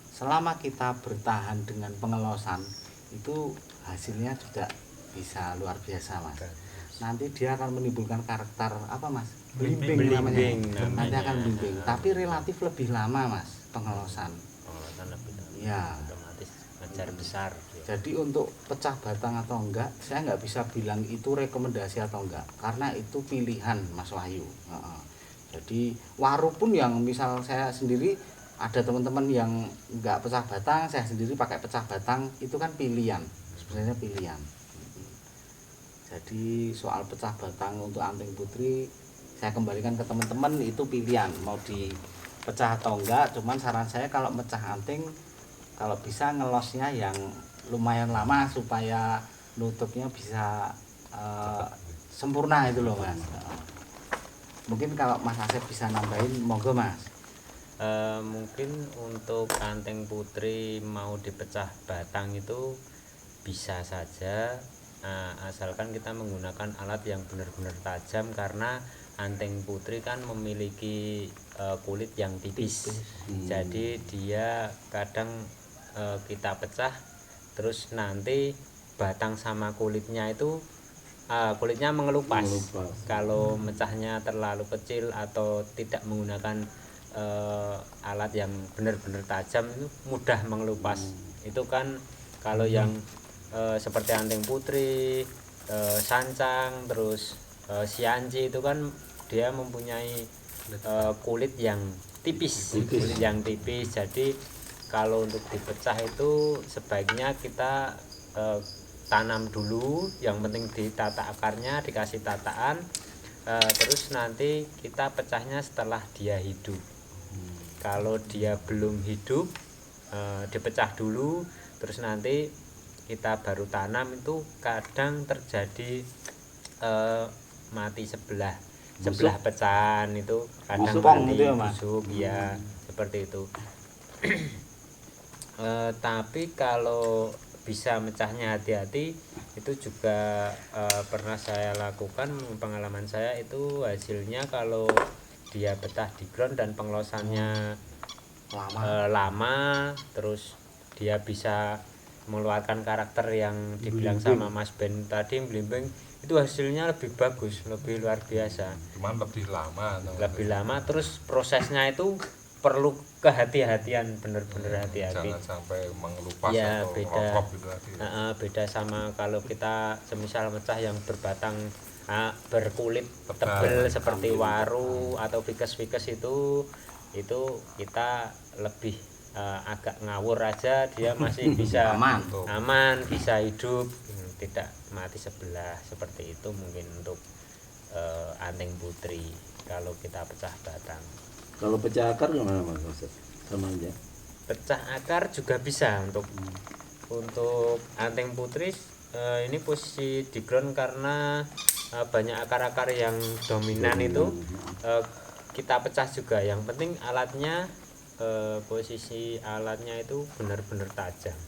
selama kita bertahan dengan pengelosan itu hasilnya juga bisa luar biasa mas. Nanti dia akan menimbulkan karakter apa mas? Belimbing namanya. Nanti akan belimbing, tapi relatif lebih lama mas pengelosan. Pengelolaan lebih lama. Ya. Otomatis ngejar besar. Jadi untuk pecah batang atau enggak, saya nggak bisa bilang itu rekomendasi atau enggak, karena itu pilihan Mas Wahyu. Jadi waru pun yang misal saya sendiri ada teman-teman yang enggak pecah batang, saya sendiri pakai pecah batang, itu kan pilihan, sebenarnya pilihan. Jadi soal pecah batang untuk Anting Putri, saya kembalikan ke teman-teman itu pilihan, mau dipecah atau enggak. Cuman saran saya kalau mecah anting, kalau bisa ngelosnya yang lumayan lama supaya nutupnya bisa sempurna itu loh mas. Mungkin kalau Mas Asep bisa nambahin, monggo mas. Mungkin untuk Anting Putri mau dipecah batang itu bisa saja, asalkan kita menggunakan alat yang benar-benar tajam, karena Anting Putri kan memiliki kulit yang tipis. Jadi dia kadang kita pecah terus nanti batang sama kulitnya itu kulitnya mengelupas. Kalau mecahnya terlalu kecil atau tidak menggunakan alat yang benar-benar tajam itu mudah mengelupas. Itu kan kalau yang seperti Anting Putri, sancang, terus sianci itu kan dia mempunyai kulit yang tipis. Kulit yang tipis. Jadi kalau untuk dipecah itu sebaiknya kita tanam dulu, yang penting ditata akarnya, dikasih tataan, terus nanti kita pecahnya setelah dia hidup. Kalau dia belum hidup, dipecah dulu, terus nanti kita baru tanam. Itu kadang terjadi mati sebelah pecahan, itu kadang Busuk mati gitu ya, Mas? busuk, ya seperti itu. Tapi kalau bisa mecahnya hati-hati, itu juga pernah saya lakukan. Pengalaman saya itu hasilnya kalau dia betah di ground dan pengelosannya lama, terus dia bisa mengeluarkan karakter yang dibilang sama Mas Ben tadi, blimbing, itu hasilnya lebih bagus, lebih luar biasa. Cuman lebih lama. Lebih lama, terus prosesnya itu perlu kehati-hatian, bener-bener hati-hati. Jangan sampai mengelupas Ya, atau beda. rokok gitu tadi. Beda sama kalau kita semisal mecah yang berbatang berkulit tebel seperti waru atau vikes-vikes itu kita lebih agak ngawur aja, dia masih bisa aman, bisa hidup, tidak mati sebelah, seperti itu mungkin untuk anting putri kalau kita pecah batang. Kalau pecah akar gimana Mas? Sama aja. Pecah akar juga bisa untuk anting putri. Ini posisi di ground karena banyak akar-akar yang dominan itu kita pecah juga. Yang penting alatnya, posisi alatnya itu benar-benar tajam.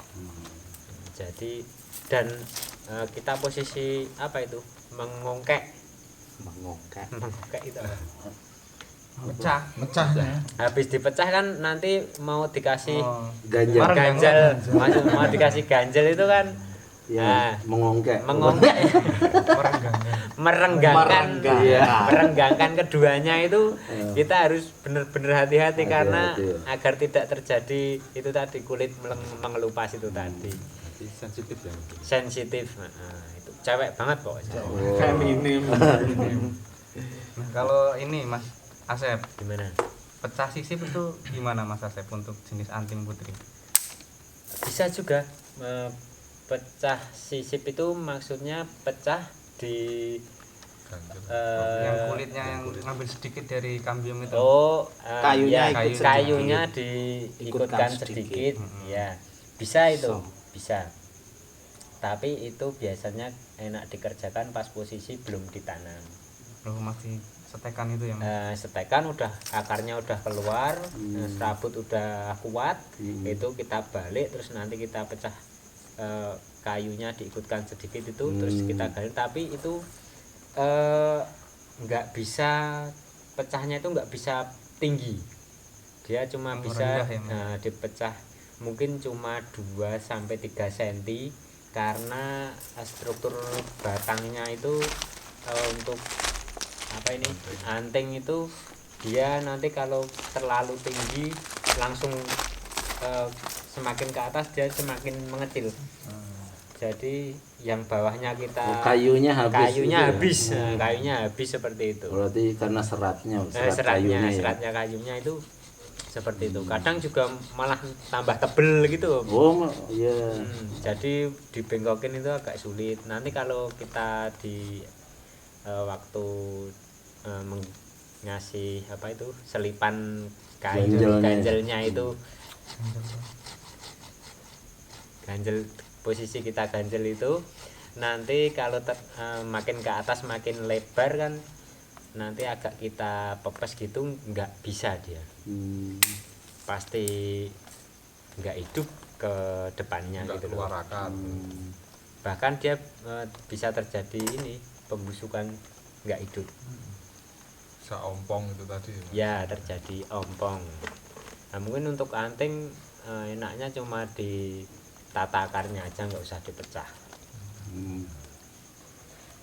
Jadi dan kita posisi apa itu, mengongkek itu apa? Mecahnya. Habis dipecah kan nanti mau dikasih Ganjal. mau dikasih ganjel itu kan Ya, mengongkek. merenggangkan keduanya itu. Kita harus benar-benar hati-hati karena agar tidak terjadi itu tadi, kulit mengelupas itu tadi. Sensitif ya. Sensitif. Itu cewek banget pokoknya. Feminim. Nah, kalau ini Mas Asep, Gimana? pecah sisip itu gimana Mas Asep untuk jenis anting putri? Bisa juga pecah sisip itu maksudnya pecah di Yang kulitnya yang ngambil sedikit dari kambium itu. Kayunya diikutkan sedikit. Ya, bisa itu, bisa. Tapi itu biasanya enak dikerjakan pas posisi belum ditanam. Loh, masih setekan itu ya? Setekan udah akarnya udah keluar, serabut udah kuat, itu kita balik, terus nanti kita pecah kayunya diikutkan sedikit itu, terus kita gali. Tapi itu nggak bisa, pecahnya itu nggak bisa tinggi, dia cuma bisa dipecah mungkin cuma 2-3 cm karena struktur batangnya itu untuk apa ini, anting itu dia nanti kalau terlalu tinggi langsung semakin ke atas dia semakin mengecil. Jadi yang bawahnya kita kayunya habis seperti itu. Berarti karena seratnya kayunya itu seperti itu. Kadang juga malah tambah tebel gitu. Iya. Jadi dibengkokin itu agak sulit. Nanti kalau kita di waktu ngasih apa itu, selipan ganjelnya itu, ganjel, posisi kita ganjel itu nanti kalau makin ke atas makin lebar kan, nanti agak kita pepes gitu nggak bisa dia, pasti nggak hidup ke depannya gitu loh. Bahkan dia bisa terjadi ini pembusukan, nggak hidup. Bisa ompong itu tadi ya, terjadi ompong. Nah, mungkin untuk anting enaknya cuma di tata akarnya aja, nggak usah dipecah.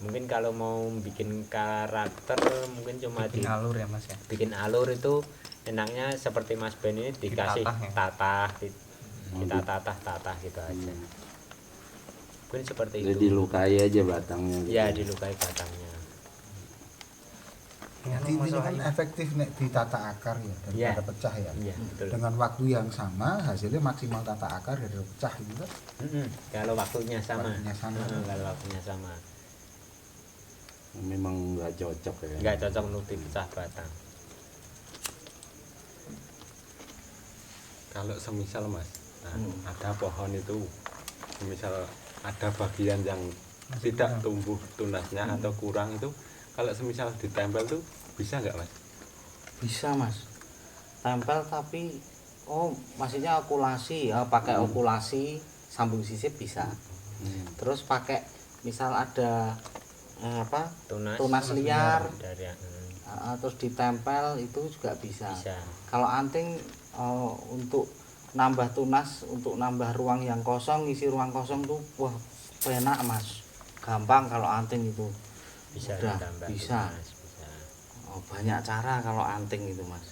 Mungkin kalau mau bikin karakter mungkin cuma bikin alur ya Mas ya. Bikin alur itu enaknya seperti Mas Ben ini dikasih tatah, kita tatah gitu aja. Mungkin seperti itu. Jadi dilukai aja batangnya. Ya, dilukai batangnya. Ini kan efektif nek ditata akar ya daripada pecah ya. Iya, betul. Dengan waktu yang sama hasilnya maksimal tata akar dari pecah gitu. Kalau waktunya sama. Kalau waktunya sama. Memang nggak cocok ya. Nggak cocok untuk dipecah batang. Kalau semisal Mas, ada pohon itu, semisal ada bagian yang tidak tumbuh tunasnya atau kurang itu, kalau semisal ditempel tuh bisa nggak Mas? Bisa Mas, tempel tapi maksudnya okulasi ya, pakai okulasi sambung sisip bisa. Terus pakai misal ada tunas liar terus ditempel itu juga bisa. Bisa. Kalau anting untuk nambah tunas, untuk nambah ruang yang kosong, isi ruang kosong tuh wah enak Mas. Gampang kalau anting itu. Bisa Udah, ditambah bisa. tunas, bisa. Banyak cara kalau anting itu Mas.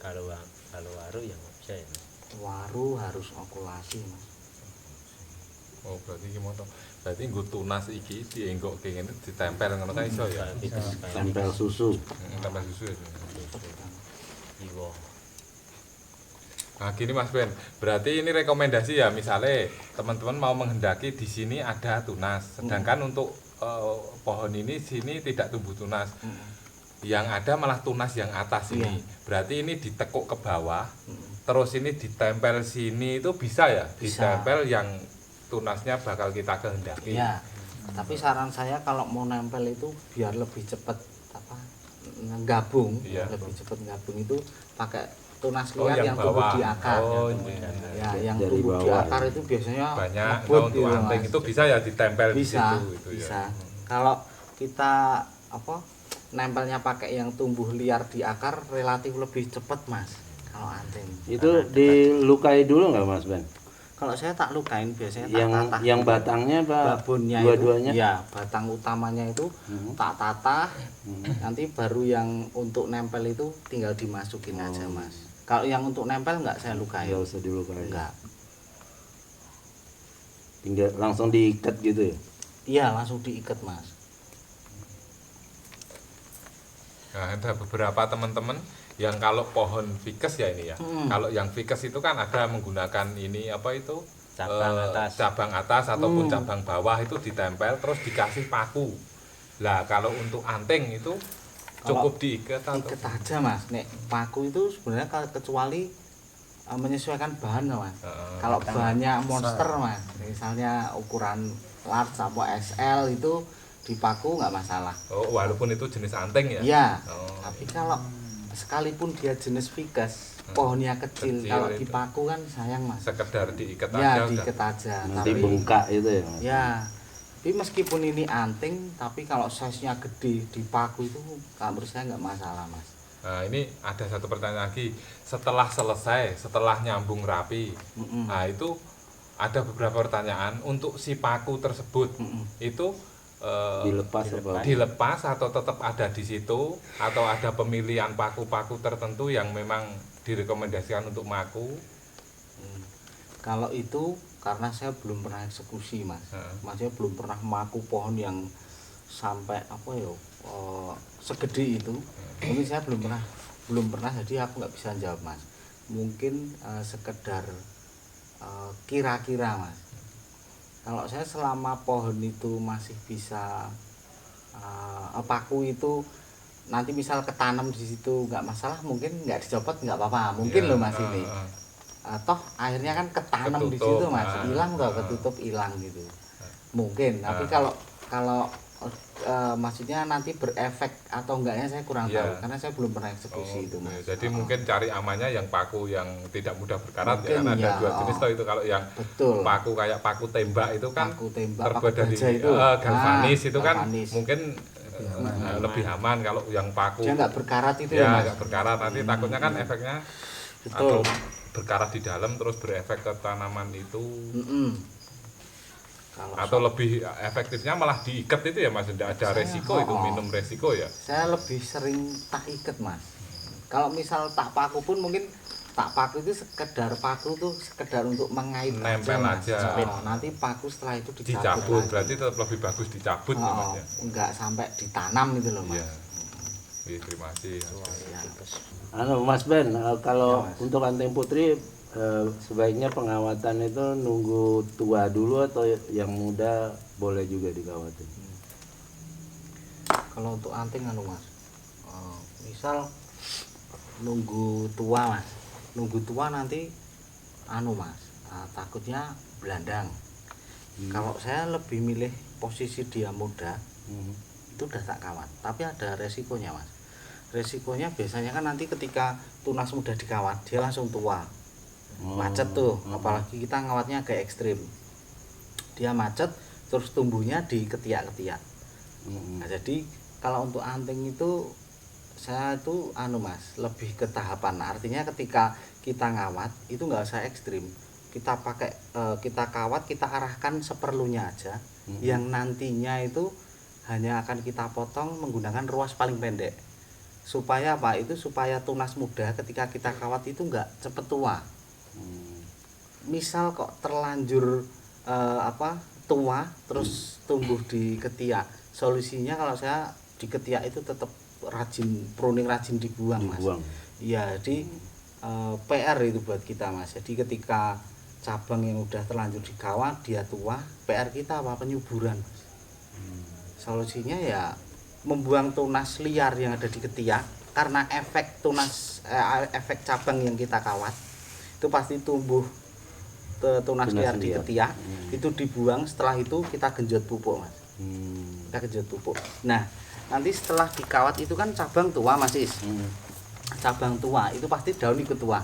Kalau waru ya nggak bisa ya Mas. Waru harus okulasi Mas. Oh berarti gimana? Berarti nggo tunas iki dienggokke ngene ditempel ngono kan iso ya. Bisa sekali. Tempel susu. Tambah susu ya. Iwo. Nah gini Mas Ben, berarti ini rekomendasi ya, misalnya teman-teman mau menghendaki di sini ada tunas, sedangkan untuk pohon ini sini tidak tumbuh tunas, yang ada malah tunas yang atas ini. Berarti ini ditekuk ke bawah, terus ini ditempel sini itu bisa ya? Bisa. Ditempel yang tunasnya bakal kita kehendaki. Iya. Tapi saran saya kalau mau nempel itu biar lebih cepat gabung, Iya. lebih cepat gabung itu pakai tunas Oh, liar yang yang tumbuh bawah. di akar. Oh, Ya, yang dari tumbuh di bawah, akar ya. itu biasanya Banyak. Nah, ngebut untuk gitu, anting Mas. itu bisa ya ditempel di Bisa, situ itu bisa. ya. Kalau kita nempelnya pakai yang tumbuh liar di akar relatif lebih cepat Mas. Kalau anting. Itu dilukai dulu nggak Mas Ben? Kalau saya tak lukain biasanya tak Yang tatah. yang dulu. batangnya Pak? Babonnya Dua-duanya? itu, ya batang utamanya itu tak tatah, nanti baru yang untuk nempel itu tinggal dimasukin aja Mas. Kalau yang untuk nempel nggak saya lukain. Nggak usah dilukai. Enggak. Tinggal langsung diikat gitu ya? Iya langsung diikat Mas. Nah, ada beberapa teman-teman yang kalau pohon ficus ya ini ya. Kalau yang ficus itu kan ada menggunakan ini apa itu? Cabang atas ataupun cabang bawah itu ditempel terus dikasih paku. Lah kalau untuk anting itu cukup diikat atau Ikat aja Mas. Nek paku itu sebenarnya kecuali menyesuaikan bahan loh, Mas. Kalau bahannya monster Mas, misalnya ukuran large atau XL itu dipaku nggak masalah. Oh, walaupun itu jenis anting ya? Iya. Oh, Tapi kalau sekalipun dia jenis ficus, pohonnya kecil, Kecil kalau itu. dipaku kan sayang Mas. sekedar diikat Ya aja diikat aja. Nanti bengkak itu ya Mas? Ya. Tapi meskipun ini anting, tapi kalau size-nya gede dipaku itu kalau menurut saya nggak masalah Mas. Nah, ini ada satu pertanyaan lagi. Setelah selesai, setelah nyambung rapi, nah itu ada beberapa pertanyaan untuk si paku tersebut. Itu dilepas atau tetap ada di situ, atau ada pemilihan paku-paku tertentu yang memang direkomendasikan untuk maku? Kalau itu karena saya belum pernah eksekusi Mas. Maksudnya belum pernah maku pohon yang sampai segede itu. Mungkin saya belum pernah jadi aku nggak bisa jawab Mas. Mungkin sekedar kira-kira Mas. Kalau saya selama pohon itu masih bisa paku itu nanti misal ketanam di situ nggak masalah, mungkin nggak dicopot nggak apa-apa, mungkin loh Mas ini. Toh akhirnya kan ketanam di situ Mas, hilang nggak ketutup hilang gitu. Mungkin, tapi kalau maksudnya nanti berefek atau enggaknya saya kurang tahu karena saya belum pernah eksekusi itu Mas. Jadi mungkin cari amannya yang paku yang tidak mudah berkarat Mungkin, ya, kan ada ya, dua jenis toh itu. Kalau yang betul. paku kayak paku tembak itu kan Paku tembak, terbuat paku dari baja itu. galvanis itu kan Galvanis. mungkin lebih aman. Kalau yang paku Dia nggak berkarat itu ya Mas. nggak berkarat, nanti takutnya kan efeknya Betul. atau berkarat di dalam terus berefek ke tanaman itu. Kalau Atau lebih efektifnya malah diikat itu ya Mas, tidak ada resiko itu, minum resiko ya. saya lebih sering tak ikat Mas. Kalau misal tak paku pun mungkin tak paku itu sekedar paku tuh sekedar untuk mengait Nempel Mas. aja. Nanti paku setelah itu dicabut, Dicabut, lagi. berarti tetap lebih bagus dicabut ya Mas ya. Enggak sampai ditanam gitu loh Mas. Iya. Iya, terima kasih. Ya. Mas Ben, kalau untuk anting putri sebaiknya pengawatan itu nunggu tua dulu atau yang muda boleh juga dikawatin? Kalau untuk anting Mas, misal nunggu tua Mas, nunggu tua nanti Mas, takutnya belandang. Kalau saya lebih milih posisi dia muda, itu udah tak kawat. Tapi ada resikonya Mas. Resikonya biasanya kan nanti ketika tunas muda dikawat, dia langsung tua. Macet tuh, apalagi kita ngawatnya agak ekstrim. Dia macet, terus tumbuhnya di ketiak-ketiak. Nah, jadi Kalau untuk anting itu saya itu Mas, lebih ke tahapan. Artinya ketika kita ngawat itu nggak usah ekstrim. Kita pakai kita kawat, kita arahkan seperlunya aja. Yang nantinya itu hanya akan kita potong menggunakan ruas paling pendek. Supaya apa? Itu supaya tunas muda ketika kita kawat itu nggak cepet tua. Misal kok terlanjur tua terus tumbuh di ketiak. Solusinya kalau saya di ketiak itu tetap rajin pruning, rajin dibuang, Mas. Iya, jadi PR itu buat kita, Mas. Jadi ketika cabang yang udah terlanjur dikawat dia tua, PR kita apa? Penyuburan, Mas. Solusinya ya membuang tunas liar yang ada di ketiak, karena efek efek cabang yang kita kawat itu pasti tumbuh tunas liar di ketiak. Itu dibuang, setelah itu kita genjot pupuk, Mas. Kita genjot pupuk. Nah, nanti setelah dikawat itu kan cabang tua, Mas Is. Cabang tua itu pasti daun ikut tua.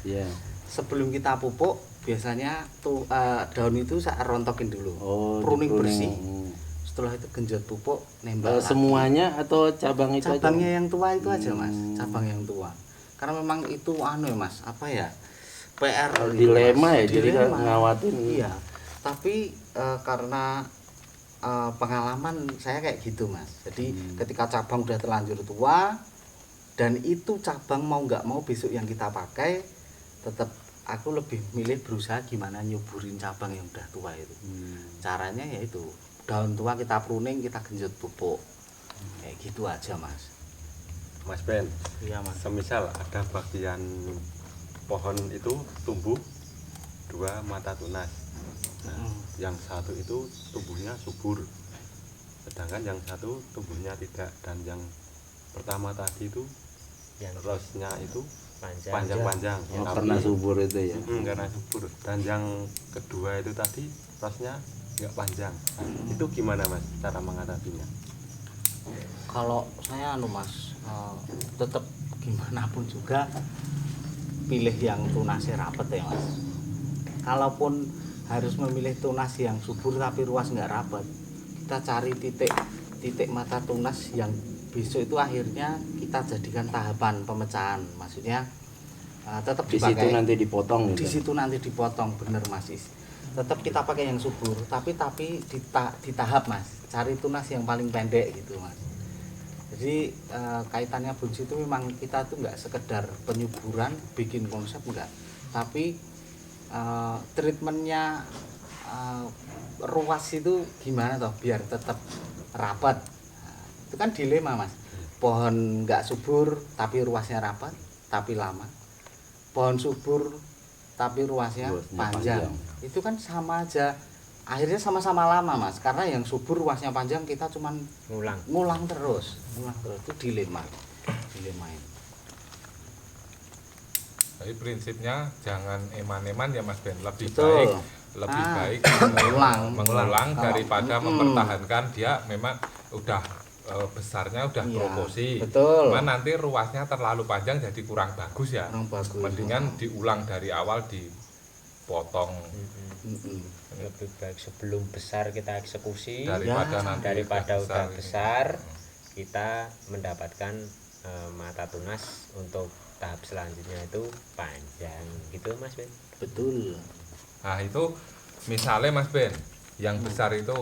Iya. Sebelum kita pupuk biasanya daun itu saya rontokin dulu. Pruning bersih. Setelah itu genjot pupuk, nembak semuanya atau cabang itu cabangnya aja? yang tua itu aja, Mas. Cabang yang tua. Karena memang itu ya, Mas, apa ya? PR dilema gitu, ya, jadi ngawatin. Iya. Tapi karena pengalaman saya kayak gitu, Mas. Jadi ketika cabang udah terlanjur tua dan itu cabang mau nggak mau besok yang kita pakai, tetap aku lebih milih berusaha gimana nyuburin cabang yang udah tua itu. Caranya yaitu daun tua kita pruning, kita genjot pupuk. Kayak gitu aja, Mas. Mas Ben, Iya, Mas. semisal ada bagian pohon itu tumbuh 2 mata tunas. Nah, yang satu itu tumbuhnya subur, sedangkan yang satu tumbuhnya tidak. Dan yang pertama tadi itu yang rosnya itu panjang. panjang-panjang. Karena subur itu ya. Karena subur. Dan yang kedua itu tadi rosnya nggak panjang. Nah, itu gimana, Mas, cara mengatasinya? Kalau saya Mas, tetap gimana pun juga pilih yang tunasnya rapet ya, Mas. Kalaupun harus memilih tunas yang subur tapi ruas nggak rapet, kita cari titik mata tunas yang besok itu akhirnya kita jadikan tahapan pemecahan. Maksudnya tetap Di dipakai. situ nanti dipotong Di gitu. situ nanti dipotong, bener, Mas Is. Tetap kita pakai yang subur, tapi di tahap, Mas. Cari tunas yang paling pendek gitu, Mas. Jadi kaitannya bunsi itu memang kita tuh nggak sekedar penyuburan, bikin konsep enggak, tapi treatmentnya ruas itu gimana toh biar tetap rapat. Itu kan dilema, Mas. Pohon nggak subur tapi ruasnya rapat tapi lama. Pohon subur tapi ruasnya panjang. Itu kan sama aja. Akhirnya sama-sama lama, Mas, karena yang subur ruasnya panjang kita cuman ngulang terus itu dilema ini. Jadi prinsipnya jangan eman-eman ya, Mas Ben, lebih Betul. baik mengulang Kalau- daripada mempertahankan dia memang udah besarnya udah Iya, proporsi. betul. Cuman nanti ruasnya terlalu panjang jadi kurang bagus ya. Kurang bagus. Mendingan diulang dari awal, dipotong Lebih baik sebelum besar kita eksekusi daripada nanti daripada udah gitu. besar kita mendapatkan mata tunas untuk tahap selanjutnya itu panjang gitu, Mas Ben. Betul. Nah itu misalnya, Mas Ben, yang besar itu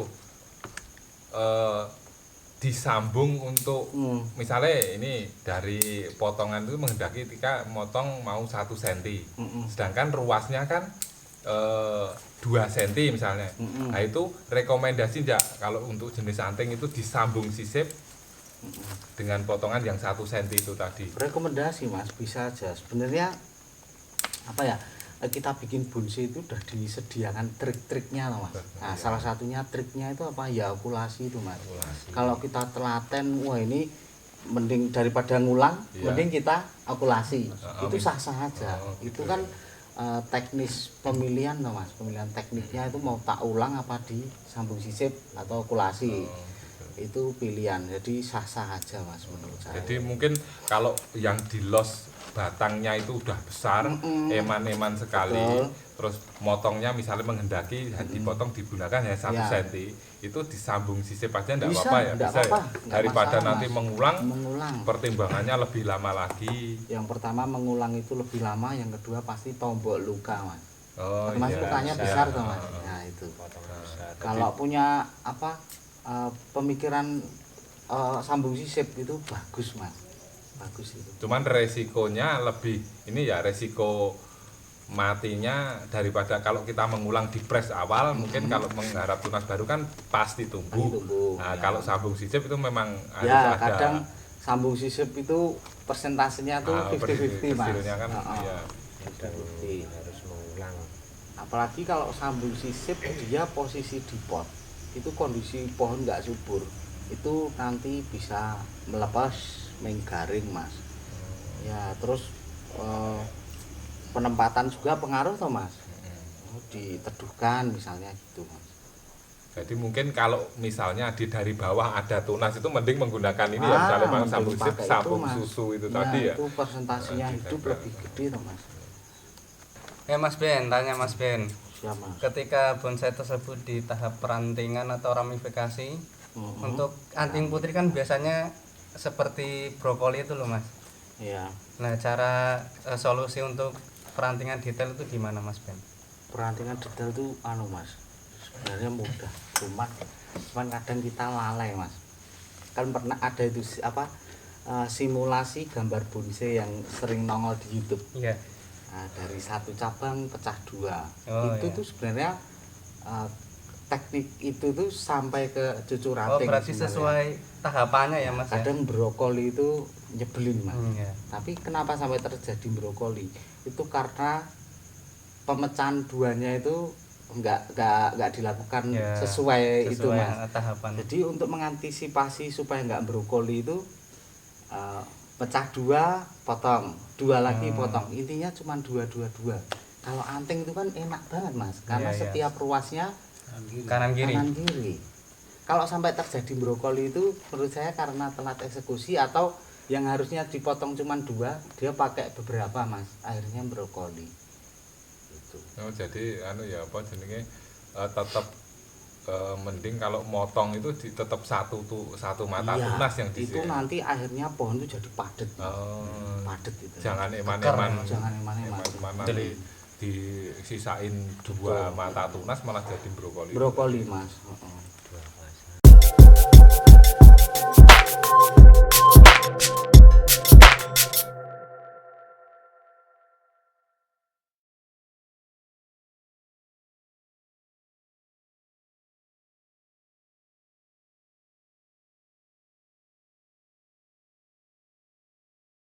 disambung untuk misalnya ini dari potongan itu menghendaki ketika motong mau 1 cm, sedangkan ruasnya kan 2 cm misalnya. Nah itu rekomendasi enggak kalau untuk jenis anting itu disambung sisip dengan potongan yang 1 cm itu tadi? Rekomendasi, Mas, bisa aja. Sebenarnya apa ya, kita bikin bunsi itu udah disediakan trik-triknya loh, Mas. Nah, salah satunya triknya itu apa ya, okulasi itu, Mas. Kalau kita telaten, wah ini mending daripada ngulang, mending kita okulasi. Itu sah-sah aja. Itu kan teknis pemilihan loh, Mas. Pemilihan tekniknya itu mau tak ulang apa disambung sisip atau okulasi. Itu pilihan. Jadi sah-sah aja, Mas, menurut saya. Jadi mungkin kalau yang di los batangnya itu udah besar, eman-eman sekali, Betul. terus motongnya misalnya menghendaki dipotong digunakan ya 1 Ya. senti, itu disambung sisip aja enggak Bisa, apa-apa ya, nggak bisa apa-apa, ya? nggak Daripada masalah, nanti Mas. mengulang, Mengulang. pertimbangannya lebih lama lagi. Yang pertama mengulang itu lebih lama, yang kedua pasti tombok luka, Mas. Oh Mas iya. lukanya bisa. besar tuh, Mas. Nah, itu. Kalau punya pemikiran sambung sisip itu bagus, Mas. Bagus itu. Cuman resikonya lebih ini ya, resiko matinya daripada kalau kita mengulang di press awal, mungkin kalau menggarap tunas baru kan pasti tumbuh. Pasti tumbuh, Nah, ya. kalau sambung sisip itu memang harus Ya, ada kadang sambung sisip itu persentasenya tuh 50-50, Mas. kecilnya kan ya. 50-50. harus mengulang. Apalagi kalau sambung sisip dia posisi di pot, itu kondisi pohon nggak subur, itu nanti bisa melepas menggaring, Mas. Ya, terus penempatan juga pengaruh toh, Mas. Diteduhkan misalnya gitu, Mas. Jadi mungkin kalau misalnya dari bawah ada tunas itu mending menggunakan ini ya, misalnya mending sambung sisip, pakai itu, sambung Mas. susu itu Ya, tadi ya. itu persentasenya Nah, hidup ditempel. lebih gede toh, Mas. Mas Ben, tanya Mas Ben. Siap, Mas. Ketika bonsai tersebut di tahap perantingan atau ramifikasi, untuk anting putri kan biasanya seperti brokoli itu loh, Mas. Iya. Nah, cara solusi untuk perantingan detail itu gimana, Mas Ben? Perantingan detail itu Mas, sebenarnya mudah, cuman kadang kita lalai, Mas. Kan pernah ada itu simulasi gambar bonsai yang sering nongol di YouTube. Iya. Nah, dari satu cabang pecah 2. Oh, Itu iya. tuh sebenarnya teknik itu tuh sampai ke cucu Oh, ranting. berarti sebenarnya. sesuai tahapannya ya, Mas ya? Kadang brokoli itu nyebelin, Mas. Iya. Tapi kenapa sampai terjadi brokoli? Itu karena pemecahan 2-nya itu enggak dilakukan Ya, sesuai itu, sesuai Mas. tahapan. Jadi untuk mengantisipasi supaya enggak brokoli itu pecah 2 potong, 2 lagi potong. Intinya cuma 2. Kalau anting itu kan enak banget, Mas, karena Iya, iya. setiap ruasnya Kanan kiri. kanan kiri. Kalau sampai terjadi brokoli itu menurut saya karena telat eksekusi, atau yang harusnya dipotong cuma 2, dia pakai beberapa, Mas. Akhirnya brokoli. Gitu. Oh, jadi anu ya apa jenenge tetap mending kalau motong itu tetap satu mata Iya, tunas yang di itu sini. nanti akhirnya pohon itu jadi padat. Oh, Padat itu. jangan eman-eman. Jangan eman-eman. Nanti disisain 2 mata tunas malah jadi brokoli. Brokoli, Mas. Heeh.